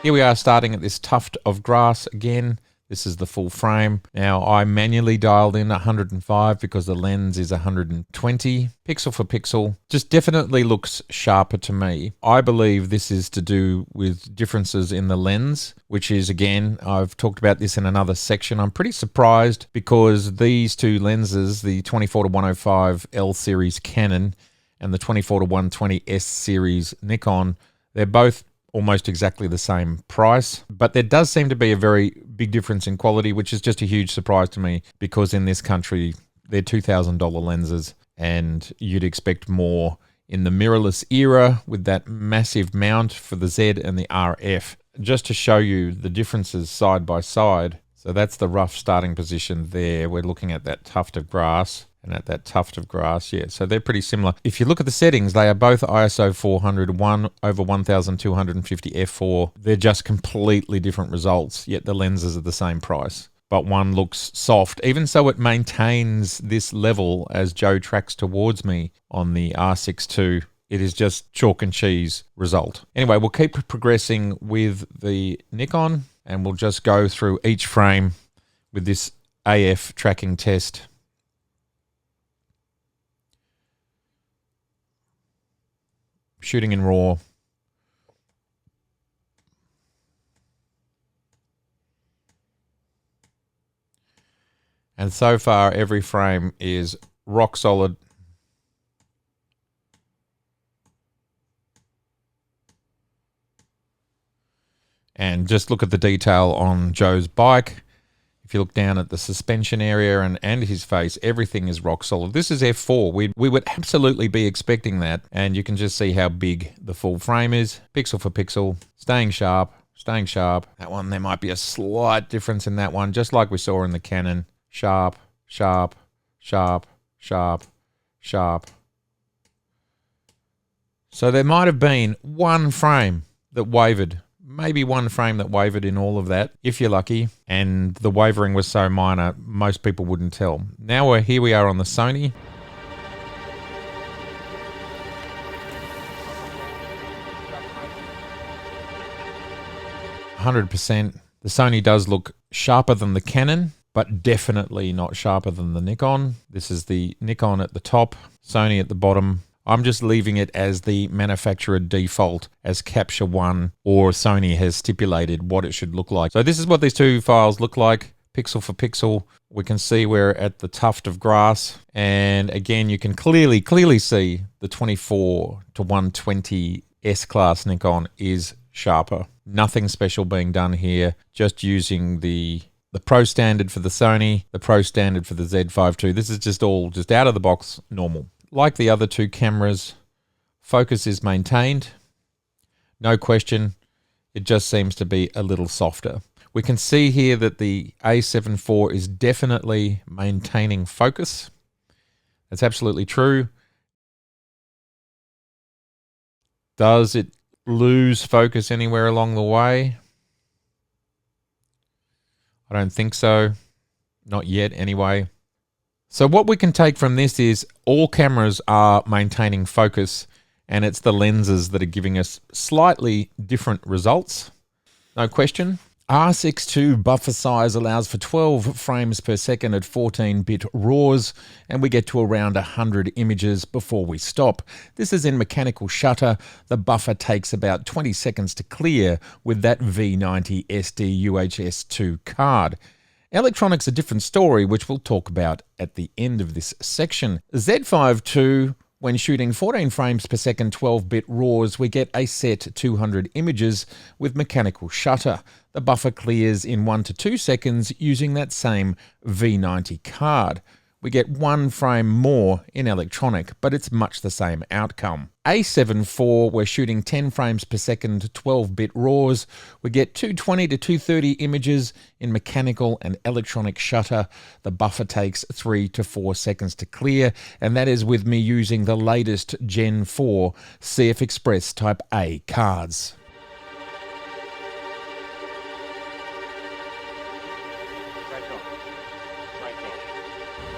Here we are starting at this tuft of grass again. This is the full frame. Now I manually dialed in 105 because the lens is 120. Pixel for pixel, just definitely looks sharper to me. I believe this is to do with differences in the lens, which is, again, I've talked about this in another section. I'm pretty surprised because these two lenses, the 24-105 L series Canon and the 24-120 S series Nikon, they're both almost exactly the same price, but there does seem to be a very big difference in quality, which is just a huge surprise to me because in this country, they're $2,000 lenses and you'd expect more in the mirrorless era with that massive mount for the Z and the RF. Just to show you the differences side by side. So that's the rough starting position there. We're looking at that tuft of grass. And at that tuft of grass, yeah, so they're pretty similar. If you look at the settings, they are both ISO 400, 1/1250 f4. They're just completely different results, yet the lenses are the same price. But one looks soft, even so it maintains this level as Joe tracks towards me on the R6II. It is just chalk and cheese result. Anyway, we'll keep progressing with the Nikon, and we'll just go through each frame with this AF tracking test. Shooting in RAW. And so far, every frame is rock solid. And just look at the detail on Joe's bike. If you look down at the suspension area and his face, everything is rock solid. This is f4. We would absolutely be expecting that. And you can just see how big the full frame is. Pixel for pixel, staying sharp. That one, there might be a slight difference in that one, just like we saw in the Canon. Sharp, sharp, sharp, sharp, sharp. So there might have been one frame that wavered. Maybe one frame that wavered in all of that, if you're lucky, and the wavering was so minor, most people wouldn't tell. Now here we are on the Sony. 100%. The Sony does look sharper than the Canon, but definitely not sharper than the Nikon. This is the Nikon at the top, Sony at the bottom. I'm just leaving it as the manufacturer default as Capture One or Sony has stipulated what it should look like. So this is what these two files look like, pixel for pixel. We can see we're at the tuft of grass. And again, you can clearly see the 24 to 120 S-Class Nikon is sharper. Nothing special being done here, just using the Pro standard for the Sony, the Pro standard for the Z5II. This is just all just out of the box normal. Like the other two cameras, focus is maintained. No question, it just seems to be a little softer. We can see here that the A7IV is definitely maintaining focus. That's absolutely true. Does it lose focus anywhere along the way? I don't think so. Not yet, anyway. So what we can take from this is all cameras are maintaining focus, and it's the lenses that are giving us slightly different results. No question. R6II buffer size allows for 12 frames per second at 14-bit RAWs, and we get to around 100 images before we stop. This is in mechanical shutter. The buffer takes about 20 seconds to clear with that V90 SD UHS-2 card. Electronics a different story, which we'll talk about at the end of this section. Z5II, when shooting 14 frames per second 12-bit RAWs, we get a set 200 images with mechanical shutter. The buffer clears in 1 to 2 seconds using that same V90 card. We get 1 frame more in electronic, but it's much the same outcome. A7IV, we're shooting 10 frames per second 12-bit RAWs. We get 220 to 230 images in mechanical and electronic shutter. The buffer takes 3 to 4 seconds to clear, and that is with me using the latest Gen 4 CF Express Type A cards.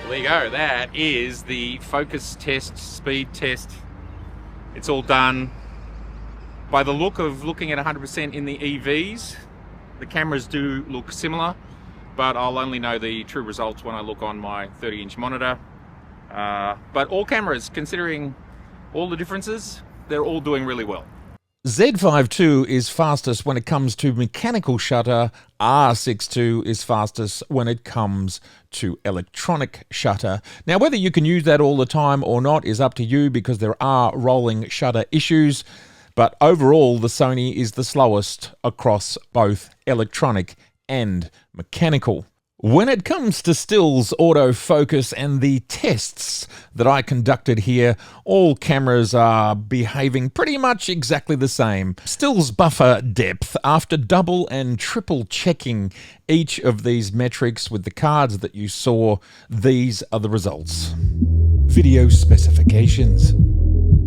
There you go, that is the focus test, speed test. It's all done. By the look of looking at 100% in the EVs, the cameras do look similar, but I'll only know the true results when I look on my 30-inch monitor. But all cameras, considering all the differences, they're all doing really well. Z5II is fastest when it comes to mechanical shutter. R6II is fastest when it comes to electronic shutter. Now, whether you can use that all the time or not is up to you, because there are rolling shutter issues. But overall, the Sony is the slowest across both electronic and mechanical. When it comes to stills, autofocus, and the tests that I conducted here, all cameras are behaving pretty much exactly the same. Stills buffer depth, after double and triple checking each of these metrics with the cards that you saw, these are the results. Video specifications.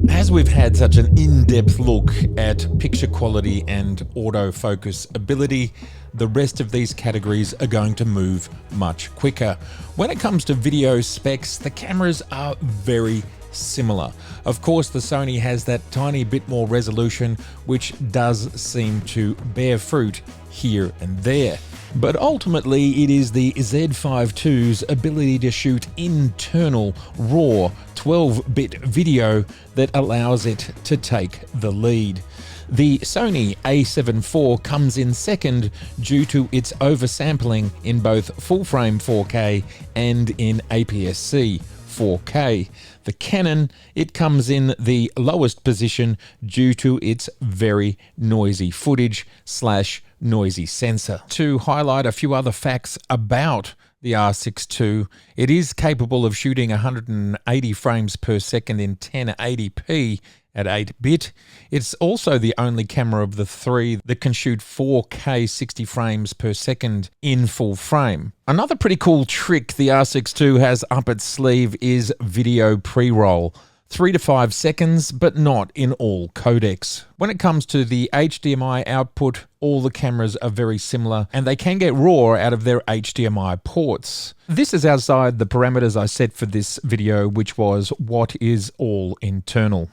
As we've had such an in-depth look at picture quality and autofocus ability, the rest of these categories are going to move much quicker. When it comes to video specs, the cameras are very similar. Of course, the Sony has that tiny bit more resolution, which does seem to bear fruit here and there. But ultimately, it is the Z5II's ability to shoot internal, raw, 12-bit video that allows it to take the lead. The Sony a7IV comes in second due to its oversampling in both full-frame 4K and in APS-C 4K. The Canon, it comes in the lowest position due to its very noisy footage / noisy sensor. To highlight a few other facts about the R6II, it is capable of shooting 180 frames per second in 1080p at 8-bit. It's also the only camera of the three that can shoot 4K 60 frames per second in full frame. Another pretty cool trick the R6II has up its sleeve is video pre-roll. 3 to 5 seconds, but not in all codecs. When it comes to the HDMI output, all the cameras are very similar, and they can get RAW out of their HDMI ports. This is outside the parameters I set for this video, which was what is all internal.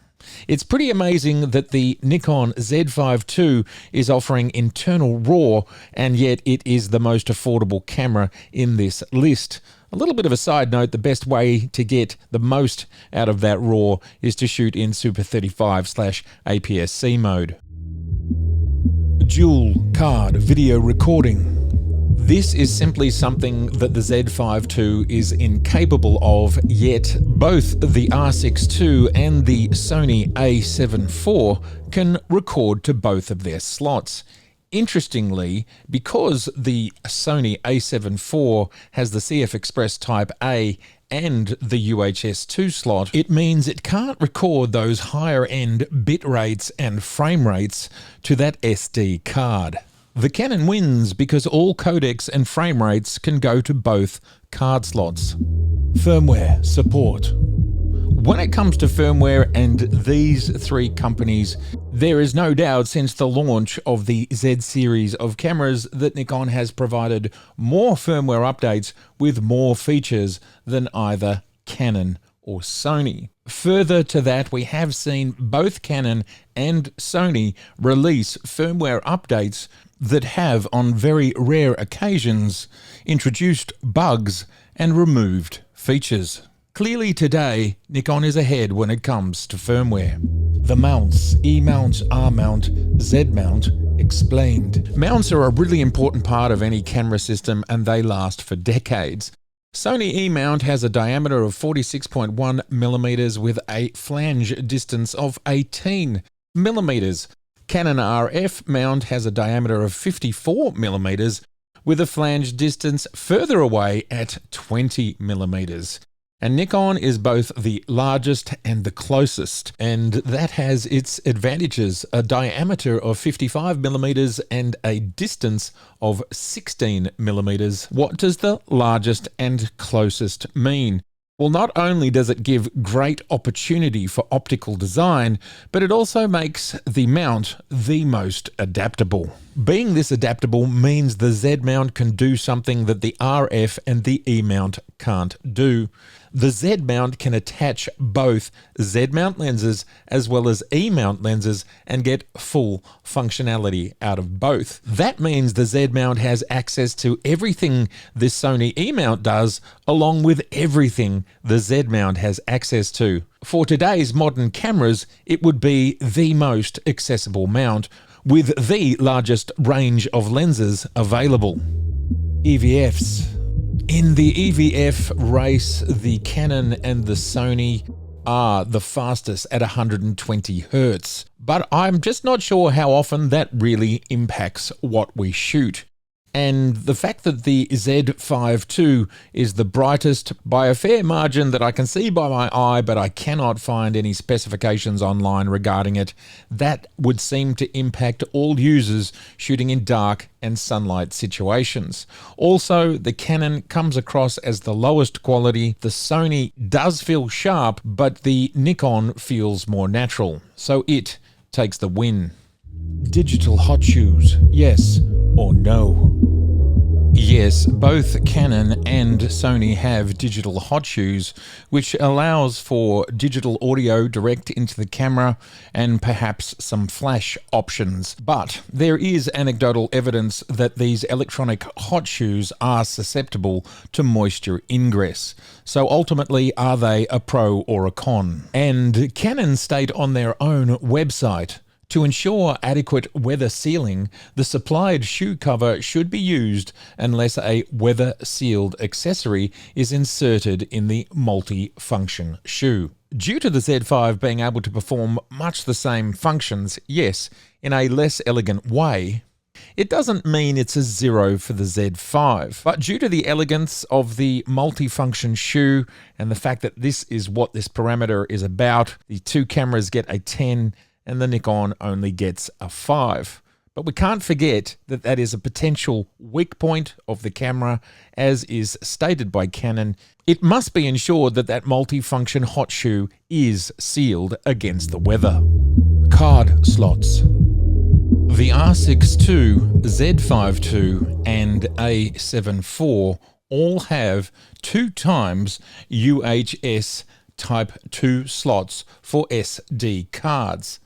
It's pretty amazing that the Nikon Z5II is offering internal RAW, and yet it is the most affordable camera in this list. A little bit of a side note, the best way to get the most out of that RAW is to shoot in Super 35/APS-C mode. Dual card video recording. This is simply something that the Z5II is incapable of, yet both the R6II and the Sony a7IV can record to both of their slots. Interestingly, because the Sony a7IV has the CF Express Type A and the UHS-2 slot, it means it can't record those higher end bit rates and frame rates to that SD card. The Canon wins because all codecs and frame rates can go to both card slots. Firmware support. When it comes to firmware and these three companies, there is no doubt since the launch of the Z series of cameras that Nikon has provided more firmware updates with more features than either Canon or Sony. Further to that, we have seen both Canon and Sony release firmware updates that have, on very rare occasions, introduced bugs and removed features. Clearly today, Nikon is ahead when it comes to firmware. The mounts, E-mount, R-mount, Z-mount, explained. Mounts are a really important part of any camera system and they last for decades. Sony E-mount has a diameter of 46.1 millimeters with a flange distance of 18 millimeters. Canon RF mount has a diameter of 54 millimeters with a flange distance further away at 20 millimeters. And Nikon is both the largest and the closest, and that has its advantages: a diameter of 55 millimeters and a distance of 16 millimeters. What does the largest and closest mean? Well, not only does it give great opportunity for optical design, but it also makes the mount the most adaptable. Being this adaptable means the Z mount can do something that the RF and the E mount can't do. The Z mount can attach both Z mount lenses as well as E mount lenses and get full functionality out of both. That means the Z mount has access to everything this Sony E mount does, along with everything the Z mount has access to. For today's modern cameras, it would be the most accessible mount, with the largest range of lenses available. EVFs. In the EVF race, the Canon and the Sony are the fastest at 120 Hz, but I'm just not sure how often that really impacts what we shoot. And the fact that the Z5II is the brightest by a fair margin that I can see by my eye, but I cannot find any specifications online regarding it, that would seem to impact all users shooting in dark and sunlight situations. Also, the Canon comes across as the lowest quality. The Sony does feel sharp, but the Nikon feels more natural. So it takes the win. Digital hot shoes, yes or no? Yes, both Canon and Sony have digital hot shoes, which allows for digital audio direct into the camera and perhaps some flash options. But there is anecdotal evidence that these electronic hot shoes are susceptible to moisture ingress. So ultimately, are they a pro or a con? And Canon state on their own website, to ensure adequate weather sealing, the supplied shoe cover should be used unless a weather-sealed accessory is inserted in the multi-function shoe. Due to the Z5 being able to perform much the same functions, yes, in a less elegant way, it doesn't mean it's a 0 for the Z5. But due to the elegance of the multi-function shoe and the fact that this is what this parameter is about, the two cameras get a 10 and the Nikon only gets a 5. But we can't forget that that is a potential weak point of the camera, as is stated by Canon. It must be ensured that that multi-function hot shoe is sealed against the weather. Card slots. The R6II, Z5II, and A7IV all have 2 times UHS Type 2 slots for SD cards.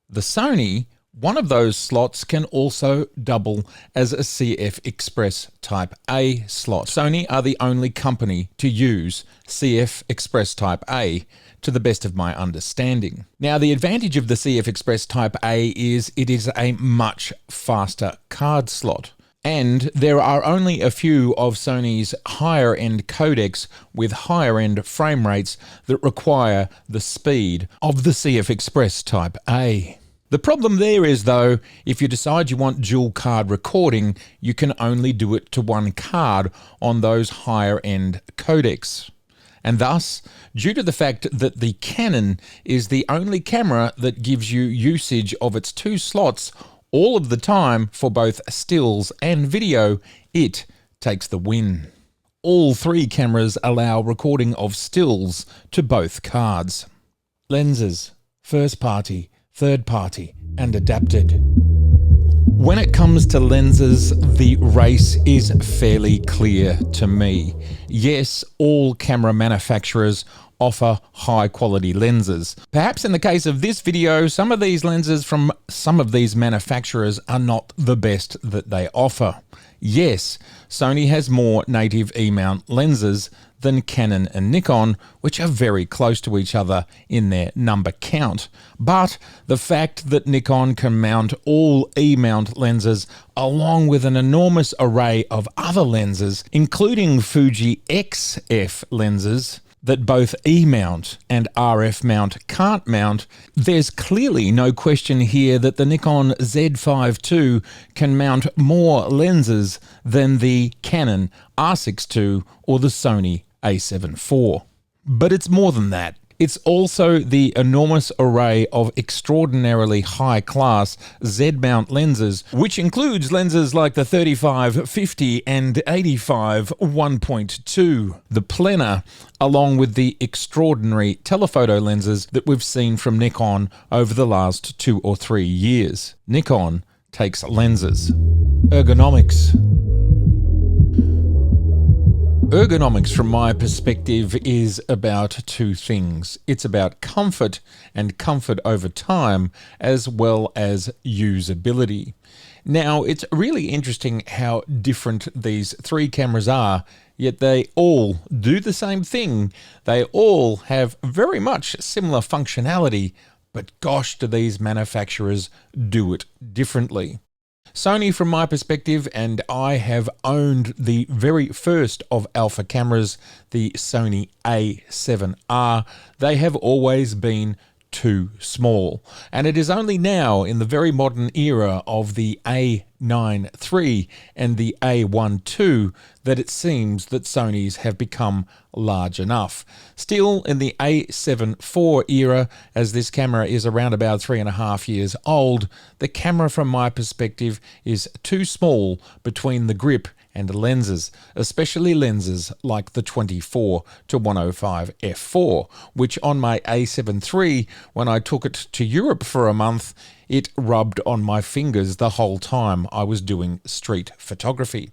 The Sony, one of those slots can also double as a CF Express Type A slot. Sony are the only company to use CF Express Type A, to the best of my understanding. Now, the advantage of the CF Express Type A is it is a much faster card slot. And there are only a few of Sony's higher-end codecs with higher-end frame rates that require the speed of the CF Express Type A. The problem there is, though, if you decide you want dual card recording, you can only do it to one card on those higher-end codecs. And thus, due to the fact that the Canon is the only camera that gives you usage of its two slots all of the time for both stills and video, it takes the win. All three cameras allow recording of stills to both cards. Lenses, first party, third party, and adapted. When it comes to lenses, the race is fairly clear to me. Yes, all camera manufacturers offer high quality lenses. Perhaps in the case of this video, some of these lenses from some of these manufacturers are not the best that they offer. Yes, Sony has more native E-mount lenses than Canon and Nikon, which are very close to each other in their number count. But the fact that Nikon can mount all E-mount lenses along with an enormous array of other lenses, including Fuji XF lenses, that both E-mount and RF mount can't mount, there's clearly no question here that the Nikon Z5II can mount more lenses than the Canon R6II or the Sony a7IV. But it's more than that. It's also the enormous array of extraordinarily high-class Z-mount lenses, which includes lenses like the 35, 50 and 85 1.2, the Plena, along with the extraordinary telephoto lenses that we've seen from Nikon over the last 2 or 3 years. Nikon takes lenses. Ergonomics. Ergonomics, from my perspective, is about two things. It's about comfort and comfort over time, as well as usability. Now, it's really interesting how different these three cameras are, yet they all do the same thing. They all have very much similar functionality, but gosh, do these manufacturers do it differently. Sony, from my perspective, and I have owned the very first of alpha cameras, the Sony A7R. They have always been too small, and it is only now in the very modern era of the A9 III and the A12 that it seems that Sonys have become large enough. Still, in the A7IV era, as this camera is around about 3.5 years old, the camera from my perspective is too small between the grip and lenses, especially lenses like the 24 to 105 f4, which on my A7 III, when I took it to Europe for a month, it rubbed on my fingers the whole time I was doing street photography.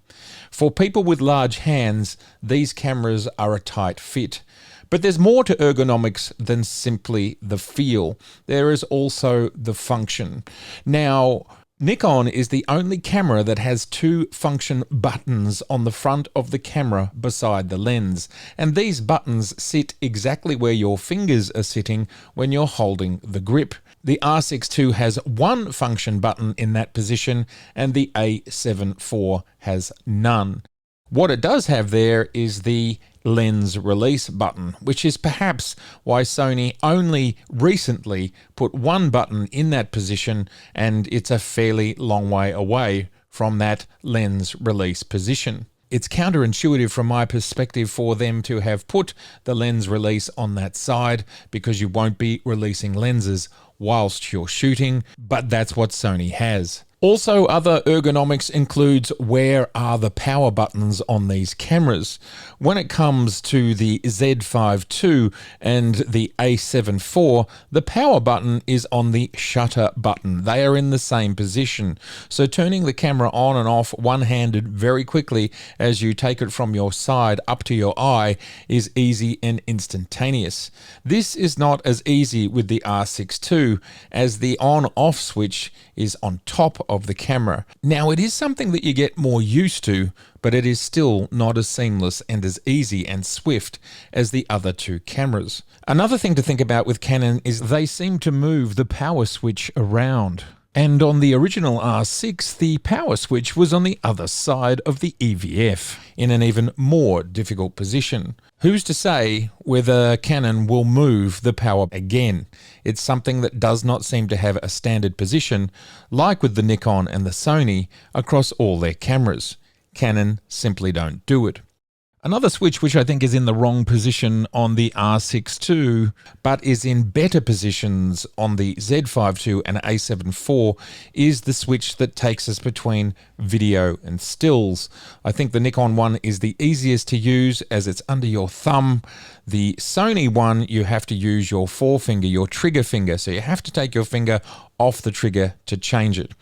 For people with large hands, these cameras are a tight fit. But there's more to ergonomics than simply the feel. There is also the function. Now, Nikon is the only camera that has two function buttons on the front of the camera beside the lens, and these buttons sit exactly where your fingers are sitting when you're holding the grip. The R6II has one function button in that position, and the A7IV has none. What it does have there is the lens release button, which is perhaps why Sony only recently put one button in that position, and it's a fairly long way away from that lens release position. It's counterintuitive from my perspective for them to have put the lens release on that side, because you won't be releasing lenses whilst you're shooting, but that's what Sony has. Also, other ergonomics includes where are the power buttons on these cameras. When it comes to the Z5II and the A7IV, the power button is on the shutter button. They are in the same position. So turning the camera on and off one-handed very quickly as you take it from your side up to your eye is easy and instantaneous. This is not as easy with the R6II, as the on-off switch is on top of the camera. Now, it is something that you get more used to, but it is still not as seamless and as easy and swift as the other two cameras. Another thing to think about with Canon is they seem to move the power switch around. And on the original R6, the power switch was on the other side of the EVF, in an even more difficult position. Who's to say whether Canon will move the power again? It's something that does not seem to have a standard position, like with the Nikon and the Sony, across all their cameras. Canon simply don't do it. Another switch which I think is in the wrong position on the R6II, but is in better positions on the Z5II and A7IV, is the switch that takes us between video and stills. I think the Nikon one is the easiest to use as it's under your thumb. The Sony one, you have to use your forefinger, your trigger finger, so you have to take your finger off the trigger to change it.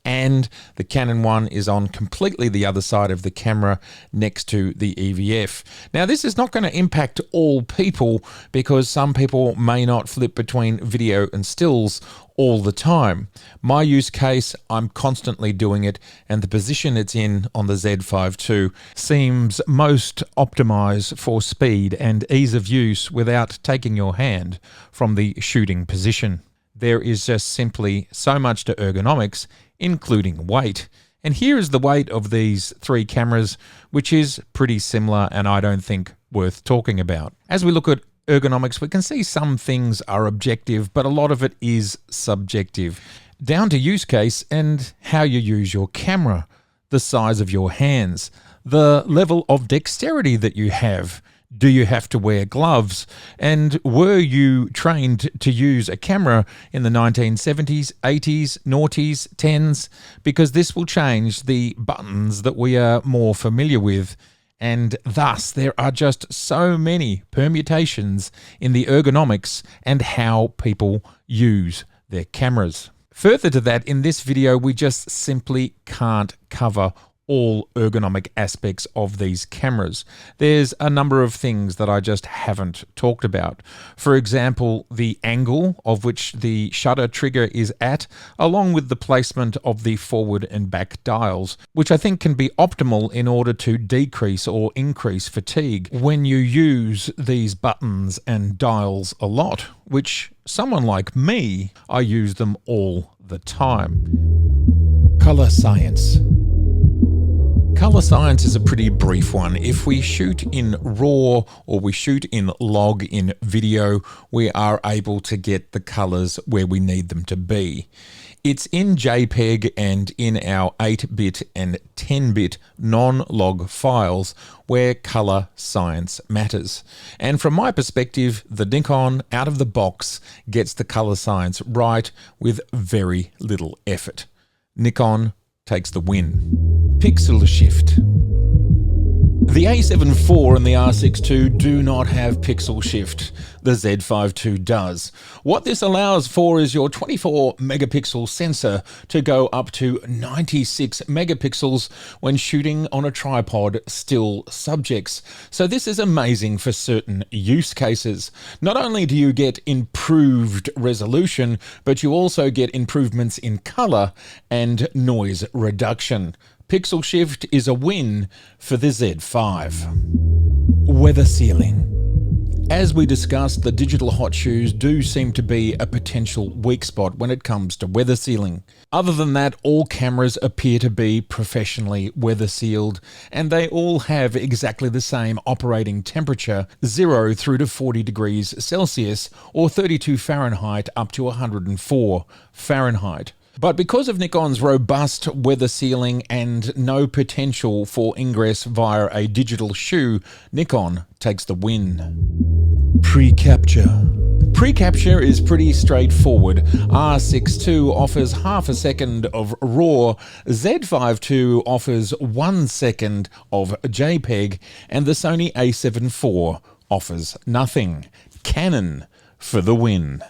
And the Canon one is on completely the other side of the camera next to the EVF. Now, this is not going to impact all people because some people may not flip between video and stills all the time. My use case, I'm constantly doing it, and the position it's in on the Z5II seems most optimized for speed and ease of use without taking your hand from the shooting position. There is just simply so much to ergonomics, including weight. And here is the weight of these three cameras, which is pretty similar and I don't think worth talking about. As we look at ergonomics, we can see some things are objective, but a lot of it is subjective, down to use case and how you use your camera, the size of your hands, the level of dexterity that you have. Do you have to wear gloves? And were you trained to use a camera in the 1970s, 80s, noughties, 10s? Because this will change the buttons that we are more familiar with. And thus, there are just so many permutations in the ergonomics and how people use their cameras. Further to that, in this video, we just simply can't cover all ergonomic aspects of these cameras. There's a number of things that I just haven't talked about. For example, the angle of which the shutter trigger is at, along with the placement of the forward and back dials, which I think can be optimal in order to decrease or increase fatigue when you use these buttons and dials a lot, which someone like me, I use them all the time. Color science. Color science is a pretty brief one. If we shoot in RAW or we shoot in log in video, we are able to get the colors where we need them to be. It's in JPEG and in our 8-bit and 10-bit non-log files where color science matters. And from my perspective, the Nikon out of the box gets the color science right with very little effort. Nikon takes the win. Pixel shift. The A7IV and the R6II do not have pixel shift. The Z5II does. What this allows for is your 24 megapixel sensor to go up to 96 megapixels when shooting on a tripod still subjects. So this is amazing for certain use cases. Not only do you get improved resolution, but you also get improvements in color and noise reduction. Pixel shift is a win for the Z5. Weather sealing. As we discussed, the digital hot shoes do seem to be a potential weak spot when it comes to weather sealing. Other than that, all cameras appear to be professionally weather sealed, and they all have exactly the same operating temperature, 0 through to 40 degrees Celsius or 32 Fahrenheit up to 104 Fahrenheit. But because of Nikon's robust weather sealing and no potential for ingress via a digital shoe, Nikon takes the win. Pre-capture. Pre-capture is pretty straightforward. R6II offers half a second of RAW, Z5II offers 1 second of JPEG, and the Sony a7IV offers nothing. Canon for the win.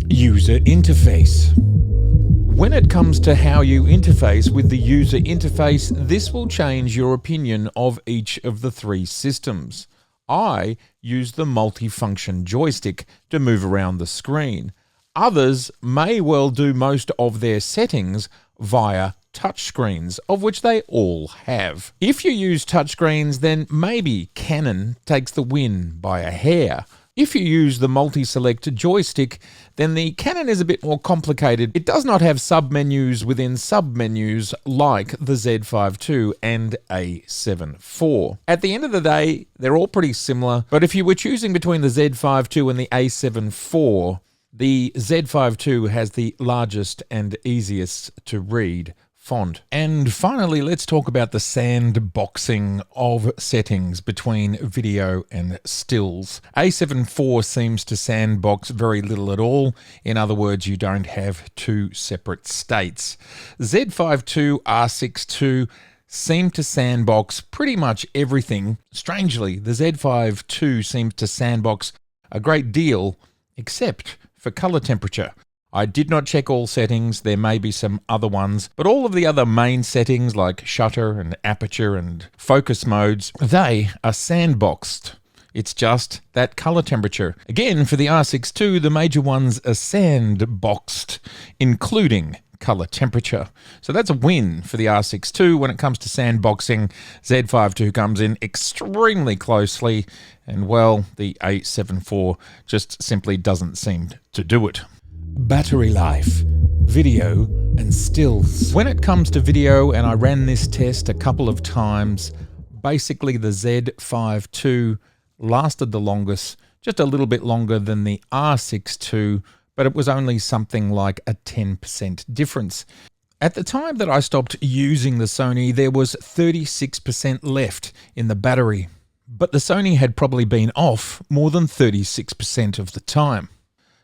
User interface. When it comes to how you interface with the user interface, this will change your opinion of each of the three systems. I use the multifunction joystick to move around the screen. Others may well do most of their settings via touchscreens, of which they all have. If you use touchscreens, then maybe Canon takes the win by a hair. If you use the multi-select joystick, then the Canon is a bit more complicated. It does not have submenus within submenus like the Z5II and a7IV. At the end of the day, they're all pretty similar, but if you were choosing between the Z5II and the a7IV, the Z5II has the largest and easiest to read font. And finally, let's talk about the sandboxing of settings between video and stills. A7IV seems to sandbox very little at all. In other words, you don't have two separate states. Z5II, R6II seem to sandbox pretty much everything. Strangely, the Z5II seems to sandbox a great deal, except for color temperature. I did not check all settings, there may be some other ones, but all of the other main settings like shutter and aperture and focus modes, they are sandboxed. It's just that color temperature. Again, for the R6II, the major ones are sandboxed, including color temperature. So that's a win for the R6II when it comes to sandboxing. Z5II comes in extremely closely, and well, the a7IV just simply doesn't seem to do it. Battery life, video and stills. When it comes to video, and I ran this test a couple of times, basically the Z5II lasted the longest, just a little bit longer than the R6II, but it was only something like a 10% difference. At the time that I stopped using the Sony, there was 36% left in the battery, but the Sony had probably been off more than 36% of the time.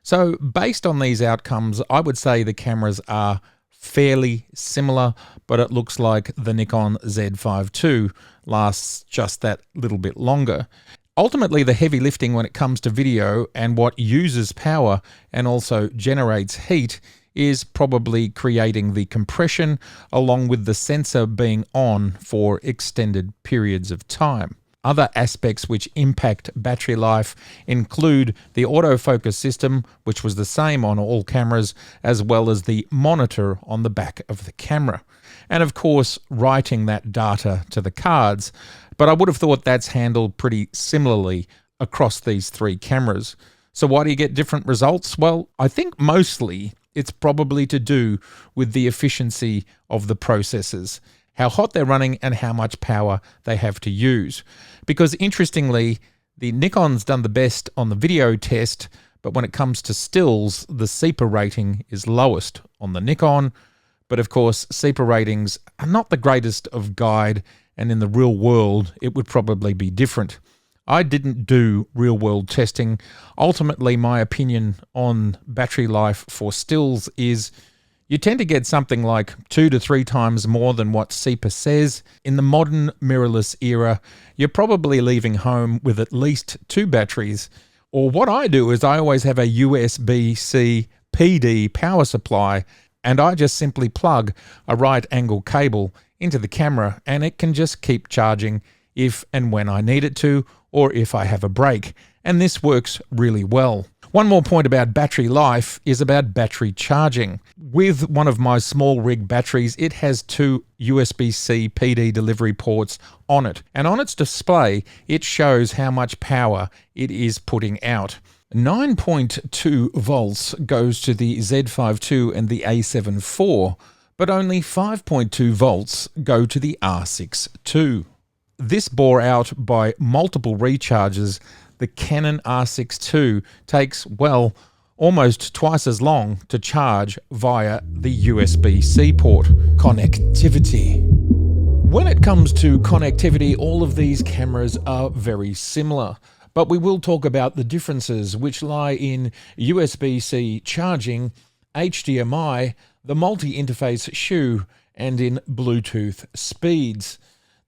So based on these outcomes, I would say the cameras are fairly similar, but it looks like the Nikon Z5II lasts just that little bit longer. Ultimately, the heavy lifting when it comes to video and what uses power and also generates heat is probably creating the compression along with the sensor being on for extended periods of time. Other aspects which impact battery life include the autofocus system, which was the same on all cameras, as well as the monitor on the back of the camera. And of course, writing that data to the cards. But I would have thought that's handled pretty similarly across these three cameras. So why do you get different results? Well, I think mostly it's probably to do with the efficiency of the processors, how hot they're running and how much power they have to use. Because interestingly, the Nikon's done the best on the video test, but when it comes to stills, the SEPA rating is lowest on the Nikon. But of course, SEPA ratings are not the greatest of guide, and in the real world, it would probably be different. I didn't do real world testing. Ultimately, my opinion on battery life for stills is you tend to get something like 2 to 3 times more than what SEPA says. In the modern mirrorless era, you're probably leaving home with at least 2 batteries. Or what I do is I always have a USB-C PD power supply, and I just simply plug a right angle cable into the camera and it can just keep charging if and when I need it to, or if I have a break. And this works really well. One more point about battery life is about battery charging. With one of my small rig batteries, it has 2 USB-C PD delivery ports on it. And on its display, it shows how much power it is putting out. 9.2 volts goes to the Z5II and the a7IV, but only 5.2 volts go to the R6II. This bore out by multiple recharges. The Canon R6II takes, well, almost twice as long to charge via the USB-C port. Connectivity. When it comes to connectivity, all of these cameras are very similar. but we will talk about the differences, which lie in USB-C charging, HDMI, the multi-interface shoe, and in Bluetooth speeds.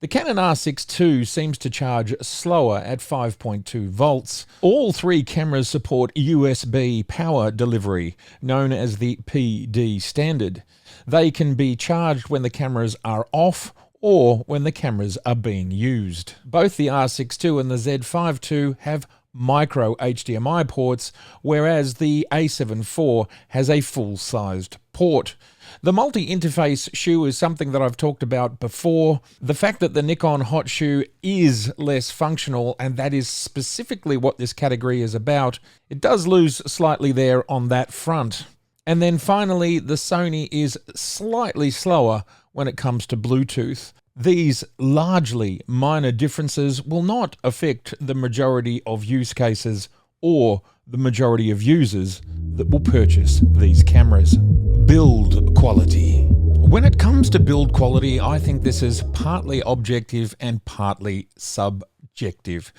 The Canon R6II seems to charge slower at 5.2 volts. All three cameras support USB power delivery, known as the PD standard. They can be charged when the cameras are off or when the cameras are being used. Both the R6II and the Z5II have micro HDMI ports, whereas the A7IV has a full-sized port. The multi-interface shoe is something that I've talked about before. The fact that the Nikon hot shoe is less functional, and that is specifically what this category is about, it does lose slightly there on that front. And then finally, the Sony is slightly slower when it comes to Bluetooth. These largely minor differences will not affect the majority of use cases or the majority of users that will purchase these cameras. Build quality. When it comes to build quality, I think this is partly objective and partly subjective,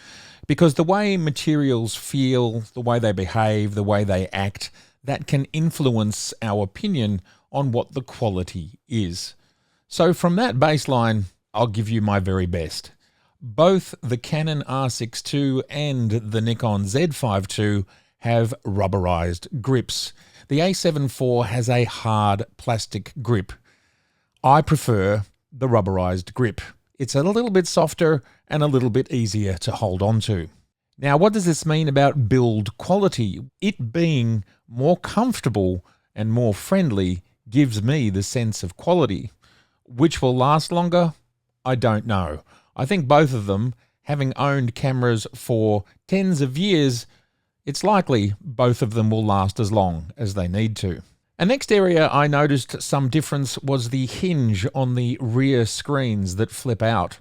because the way materials feel, the way they behave, the way they act, that can influence our opinion on what the quality is. So from that baseline, I'll give you my very best. Both the Canon R6II and the Nikon Z5II have rubberized grips. The A7IV has a hard plastic grip. I prefer the rubberized grip. It's a little bit softer and a little bit easier to hold on to. Now, what does this mean about build quality? It being more comfortable and more friendly gives me the sense of quality. Which will last longer? I don't know. I think both of them, having owned cameras for tens of years, it's likely both of them will last as long as they need to. A next area I noticed some difference was the hinge on the rear screens that flip out.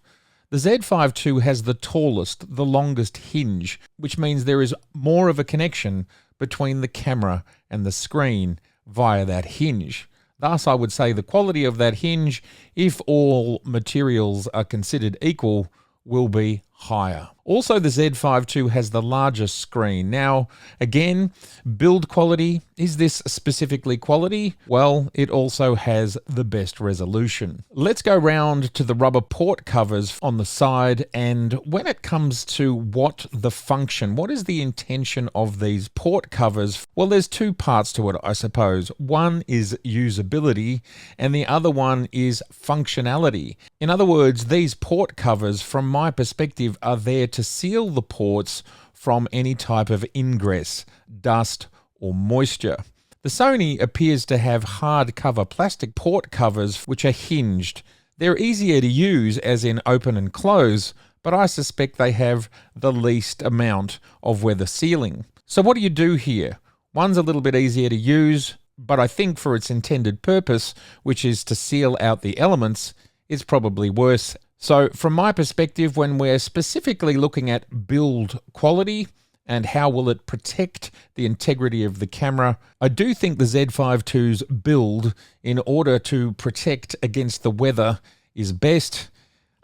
The Z5II has the tallest, the longest hinge, which means there is more of a connection between the camera and the screen via that hinge. Thus, I would say the quality of that hinge, if all materials are considered equal, will be higher. Also, the Z5II has the largest screen. Now, again, build quality. Is this specifically quality? Well, it also has the best resolution. Let's go round to the rubber port covers on the side, and when it comes to what is the intention of these port covers? Well, there's two parts to it, I suppose. One is usability, and the other one is functionality. In other words, these port covers, from my perspective, are there to seal the ports from any type of ingress, dust or moisture. The Sony appears to have hardcover plastic port covers which are hinged. They're easier to use, as in open and close, but I suspect they have the least amount of weather sealing. So what do you do here? One's a little bit easier to use, but I think for its intended purpose, which is to seal out the elements, it's probably worse. So from my perspective, when we're specifically looking at build quality and how will it protect the integrity of the camera, I do think the Z5II's build, in order to protect against the weather, is best.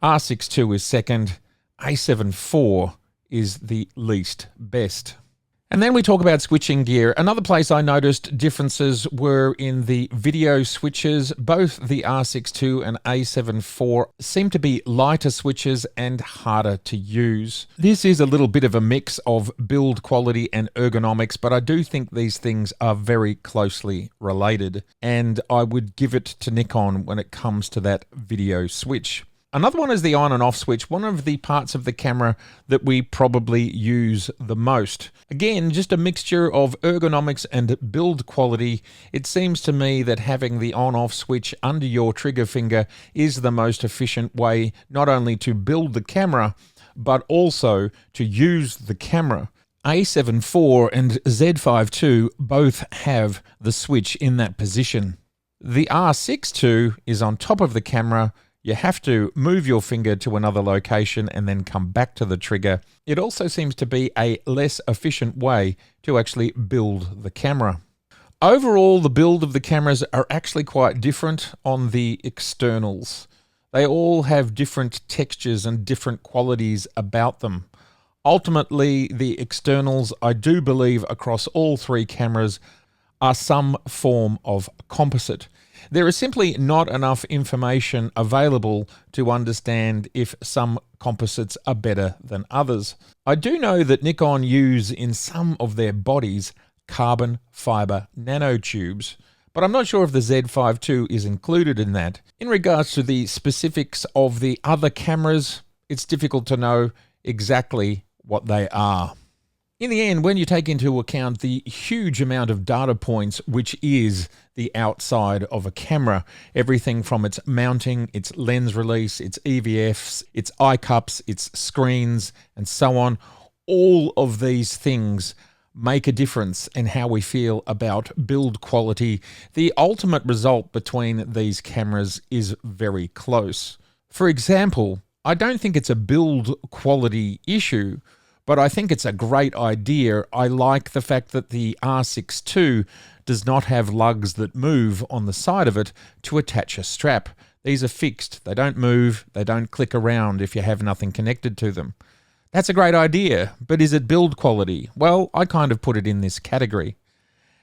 R6II is second. A7IV is the least best. And then we talk about switching gear. Another place I noticed differences were in the video switches. Both the R6II and A7IV seem to be lighter switches and harder to use. This is a little bit of a mix of build quality and ergonomics, but I do think these things are very closely related, and I would give it to Nikon when it comes to that video switch. Another one is the on and off switch, one of the parts of the camera that we probably use the most. Again, just a mixture of ergonomics and build quality. It seems to me that having the on-off switch under your trigger finger is the most efficient way not only to build the camera, but also to use the camera. A7IV and Z5II both have the switch in that position. The R6II is on top of the camera. You have to move your finger to another location and then come back to the trigger. It also seems to be a less efficient way to actually build the camera. Overall, the build of the cameras are actually quite different on the externals. They all have different textures and different qualities about them. Ultimately, the externals, I do believe, across all three cameras are some form of composite. There is simply not enough information available to understand if some composites are better than others. I do know that Nikon use in some of their bodies carbon fiber nanotubes, but I'm not sure if the Z5II is included in that. In regards to the specifics of the other cameras, it's difficult to know exactly what they are. In the end, when you take into account the huge amount of data points which is the outside of a camera, everything from its mounting, its lens release, its EVFs, its eye cups, its screens, and so on, all of these things make a difference in how we feel about build quality. The ultimate result between these cameras is very close. For example, I don't think it's a build quality issue, but I think it's a great idea. I like the fact that the R6II does not have lugs that move on the side of it to attach a strap. These are fixed. They don't move. They don't click around if you have nothing connected to them. That's a great idea, but is it build quality? Well, I kind of put it in this category.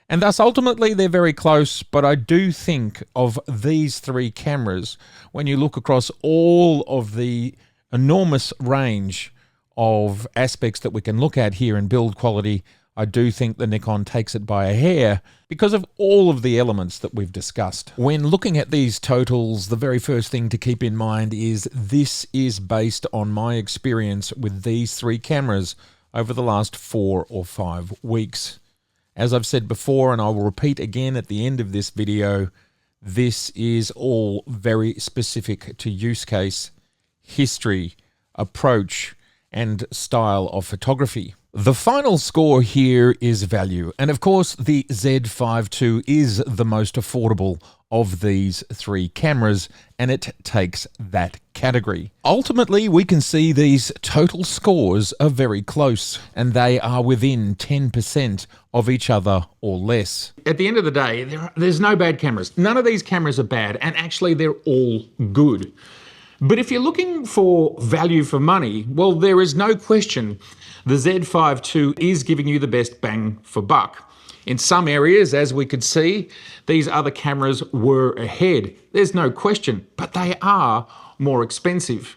And thus, ultimately, they're very close, but I do think of these three cameras, when you look across all of the enormous range of aspects that we can look at here in build quality, I do think the Nikon takes it by a hair because of all of the elements that we've discussed. When looking at these totals, the very first thing to keep in mind is this is based on my experience with these three cameras over the last 4 or 5 weeks. As I've said before, and I will repeat again at the end of this video, this is all very specific to use case, history, approach, and style of photography. The final score here is value, and of course the Z5II is the most affordable of these three cameras, and it takes that category. Ultimately, we can see these total scores are very close, and they are within 10% of each other or less. At the end of the day, there's no bad cameras. None of these cameras are bad, and actually they're all good. But if you're looking for value for money, well, there is no question the Z5II is giving you the best bang for buck. In some areas, as we could see, these other cameras were ahead. There's no question, but they are more expensive.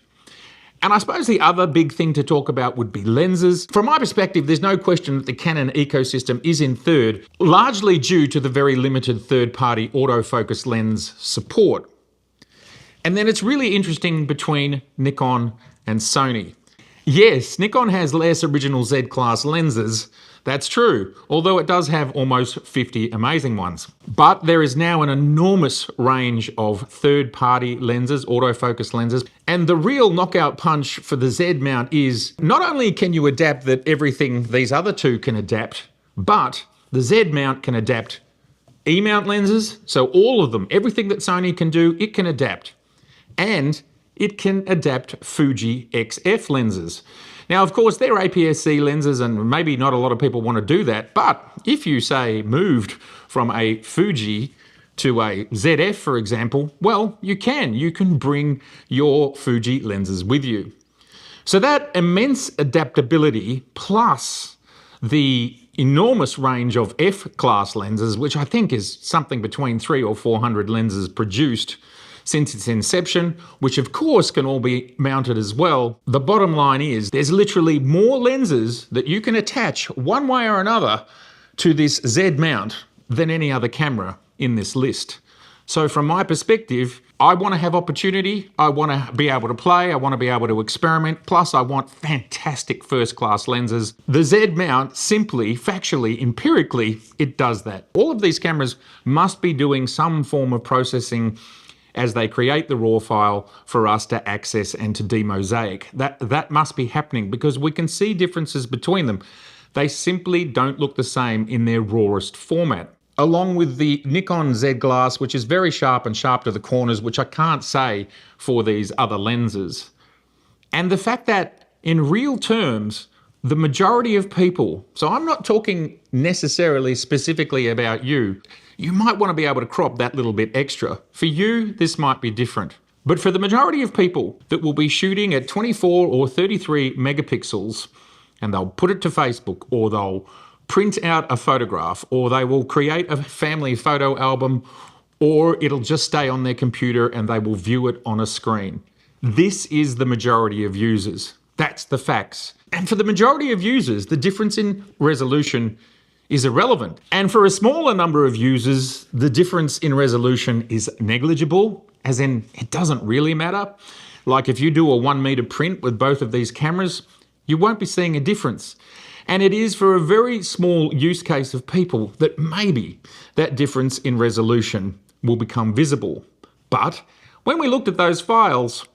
And I suppose the other big thing to talk about would be lenses. From my perspective, there's no question that the Canon ecosystem is in third, largely due to the very limited third-party autofocus lens support. And then it's really interesting between Nikon and Sony. Yes, Nikon has less original Z-class lenses, that's true, although it does have almost 50 amazing ones. But there is now an enormous range of third-party lenses, autofocus lenses, and the real knockout punch for the Z mount is not only can you adapt that everything these other two can adapt, but the Z mount can adapt E-mount lenses, so all of them, everything that Sony can do, it can adapt. And it can adapt Fuji XF lenses. Now, of course, they're APS-C lenses, and maybe not a lot of people want to do that, but if you, say, moved from a Fuji to a ZF, for example, well, you can bring your Fuji lenses with you. So that immense adaptability plus the enormous range of F-class lenses, which I think is something between 300 or 400 lenses produced since its inception, which of course can all be mounted as well. The bottom line is there's literally more lenses that you can attach one way or another to this Z mount than any other camera in this list. So from my perspective, I want to have opportunity, I want to be able to play, I want to be able to experiment, plus I want fantastic first-class lenses. The Z mount simply, factually, empirically, it does that. All of these cameras must be doing some form of processing as they create the raw file for us to access and to demosaic. That must be happening because we can see differences between them. They simply don't look the same in their rawest format. Along with the Nikon Z glass, which is very sharp and sharp to the corners, which I can't say for these other lenses. And the fact that in real terms, the majority of people, so I'm not talking necessarily specifically about you, you might want to be able to crop that little bit extra. For you, this might be different. But for the majority of people that will be shooting at 24 or 33 megapixels and they'll put it to Facebook, or they'll print out a photograph, or they will create a family photo album, or it'll just stay on their computer and they will view it on a screen. This is the majority of users. That's the facts. And for the majority of users, the difference in resolution is irrelevant. And for a smaller number of users, the difference in resolution is negligible, as in it doesn't really matter. Like if you do a 1 meter print with both of these cameras, you won't be seeing a difference. And it is for a very small use case of people that maybe that difference in resolution will become visible. But when we looked at those files,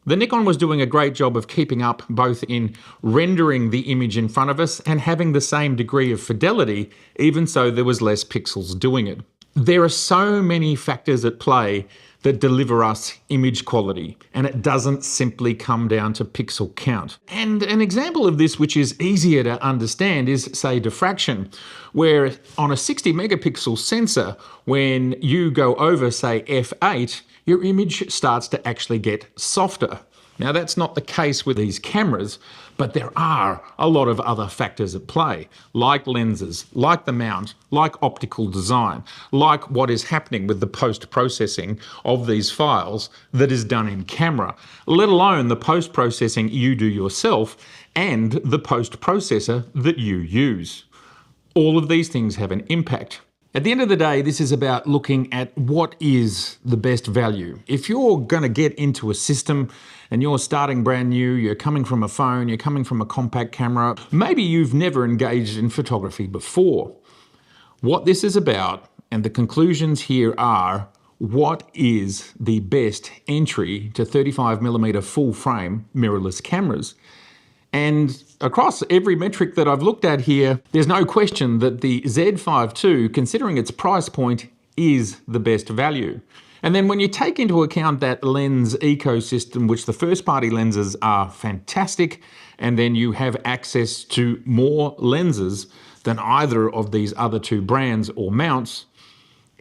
the Nikon was doing a great job of keeping up both in rendering the image in front of us and having the same degree of fidelity, even so there was less pixels doing it. There are so many factors at play that deliver us image quality, and it doesn't simply come down to pixel count. And an example of this which is easier to understand is, say, diffraction, where on a 60 megapixel sensor, when you go over, say, f8, your image starts to actually get softer. Now that's not the case with these cameras, but there are a lot of other factors at play, like lenses, like the mount, like optical design, like what is happening with the post-processing of these files that is done in camera, let alone the post-processing you do yourself and the post-processor that you use. All of these things have an impact. At the end of the day, this is about looking at what is the best value. If you're going to get into a system and you're starting brand new, you're coming from a phone, you're coming from a compact camera, maybe you've never engaged in photography before. What this is about, and the conclusions here are, what is the best entry to 35mm full frame mirrorless cameras? And across every metric that I've looked at here, there's no question that the Z5II, considering its price point, is the best value. And then when you take into account that lens ecosystem, which the first party lenses are fantastic, and then you have access to more lenses than either of these other two brands or mounts,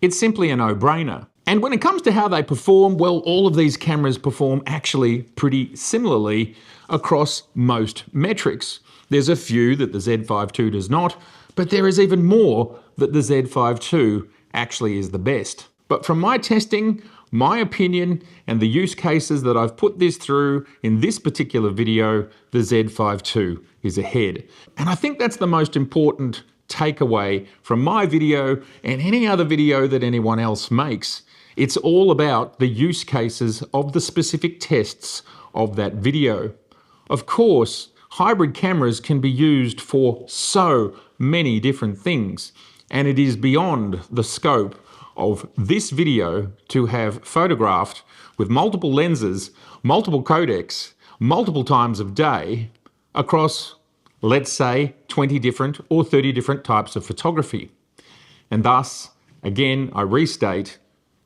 it's simply a no-brainer. And when it comes to how they perform, well, all of these cameras perform actually pretty similarly across most metrics. There's a few that the Z5II does not, but there is even more that the Z5II actually is the best. But from my testing, my opinion, and the use cases that I've put this through in this particular video, the Z5II is ahead. And I think that's the most important takeaway from my video and any other video that anyone else makes. It's all about the use cases of the specific tests of that video. Of course, hybrid cameras can be used for so many different things, and it is beyond the scope of this video to have photographed with multiple lenses, multiple codecs, multiple times of day across, let's say, 20 different or 30 different types of photography. And thus, again, I restate,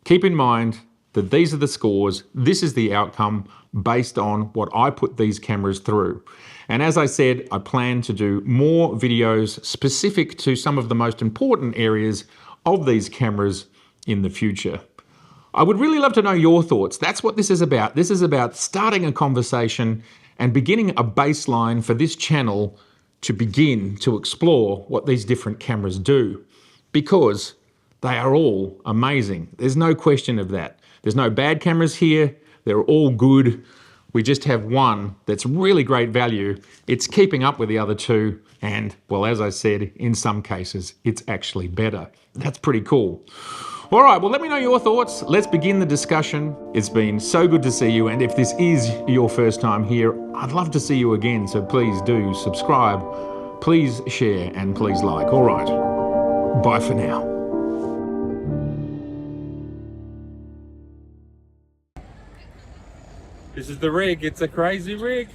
keep in mind that these are the scores, this is the outcome based on what I put these cameras through. And as I said, I plan to do more videos specific to some of the most important areas of these cameras in the future. I would really love to know your thoughts. That's what this is about. This is about starting a conversation and beginning a baseline for this channel to begin to explore what these different cameras do, because they are all amazing. There's no question of that. There's no bad cameras here. They're all good. We just have one that's really great value. It's keeping up with the other two. And, well, as I said, in some cases, it's actually better. That's pretty cool. All right, well, let me know your thoughts. Let's begin the discussion. It's been so good to see you. And if this is your first time here, I'd love to see you again. So please do subscribe, please share, and please like. All right, bye for now. This is the rig. It's a crazy rig.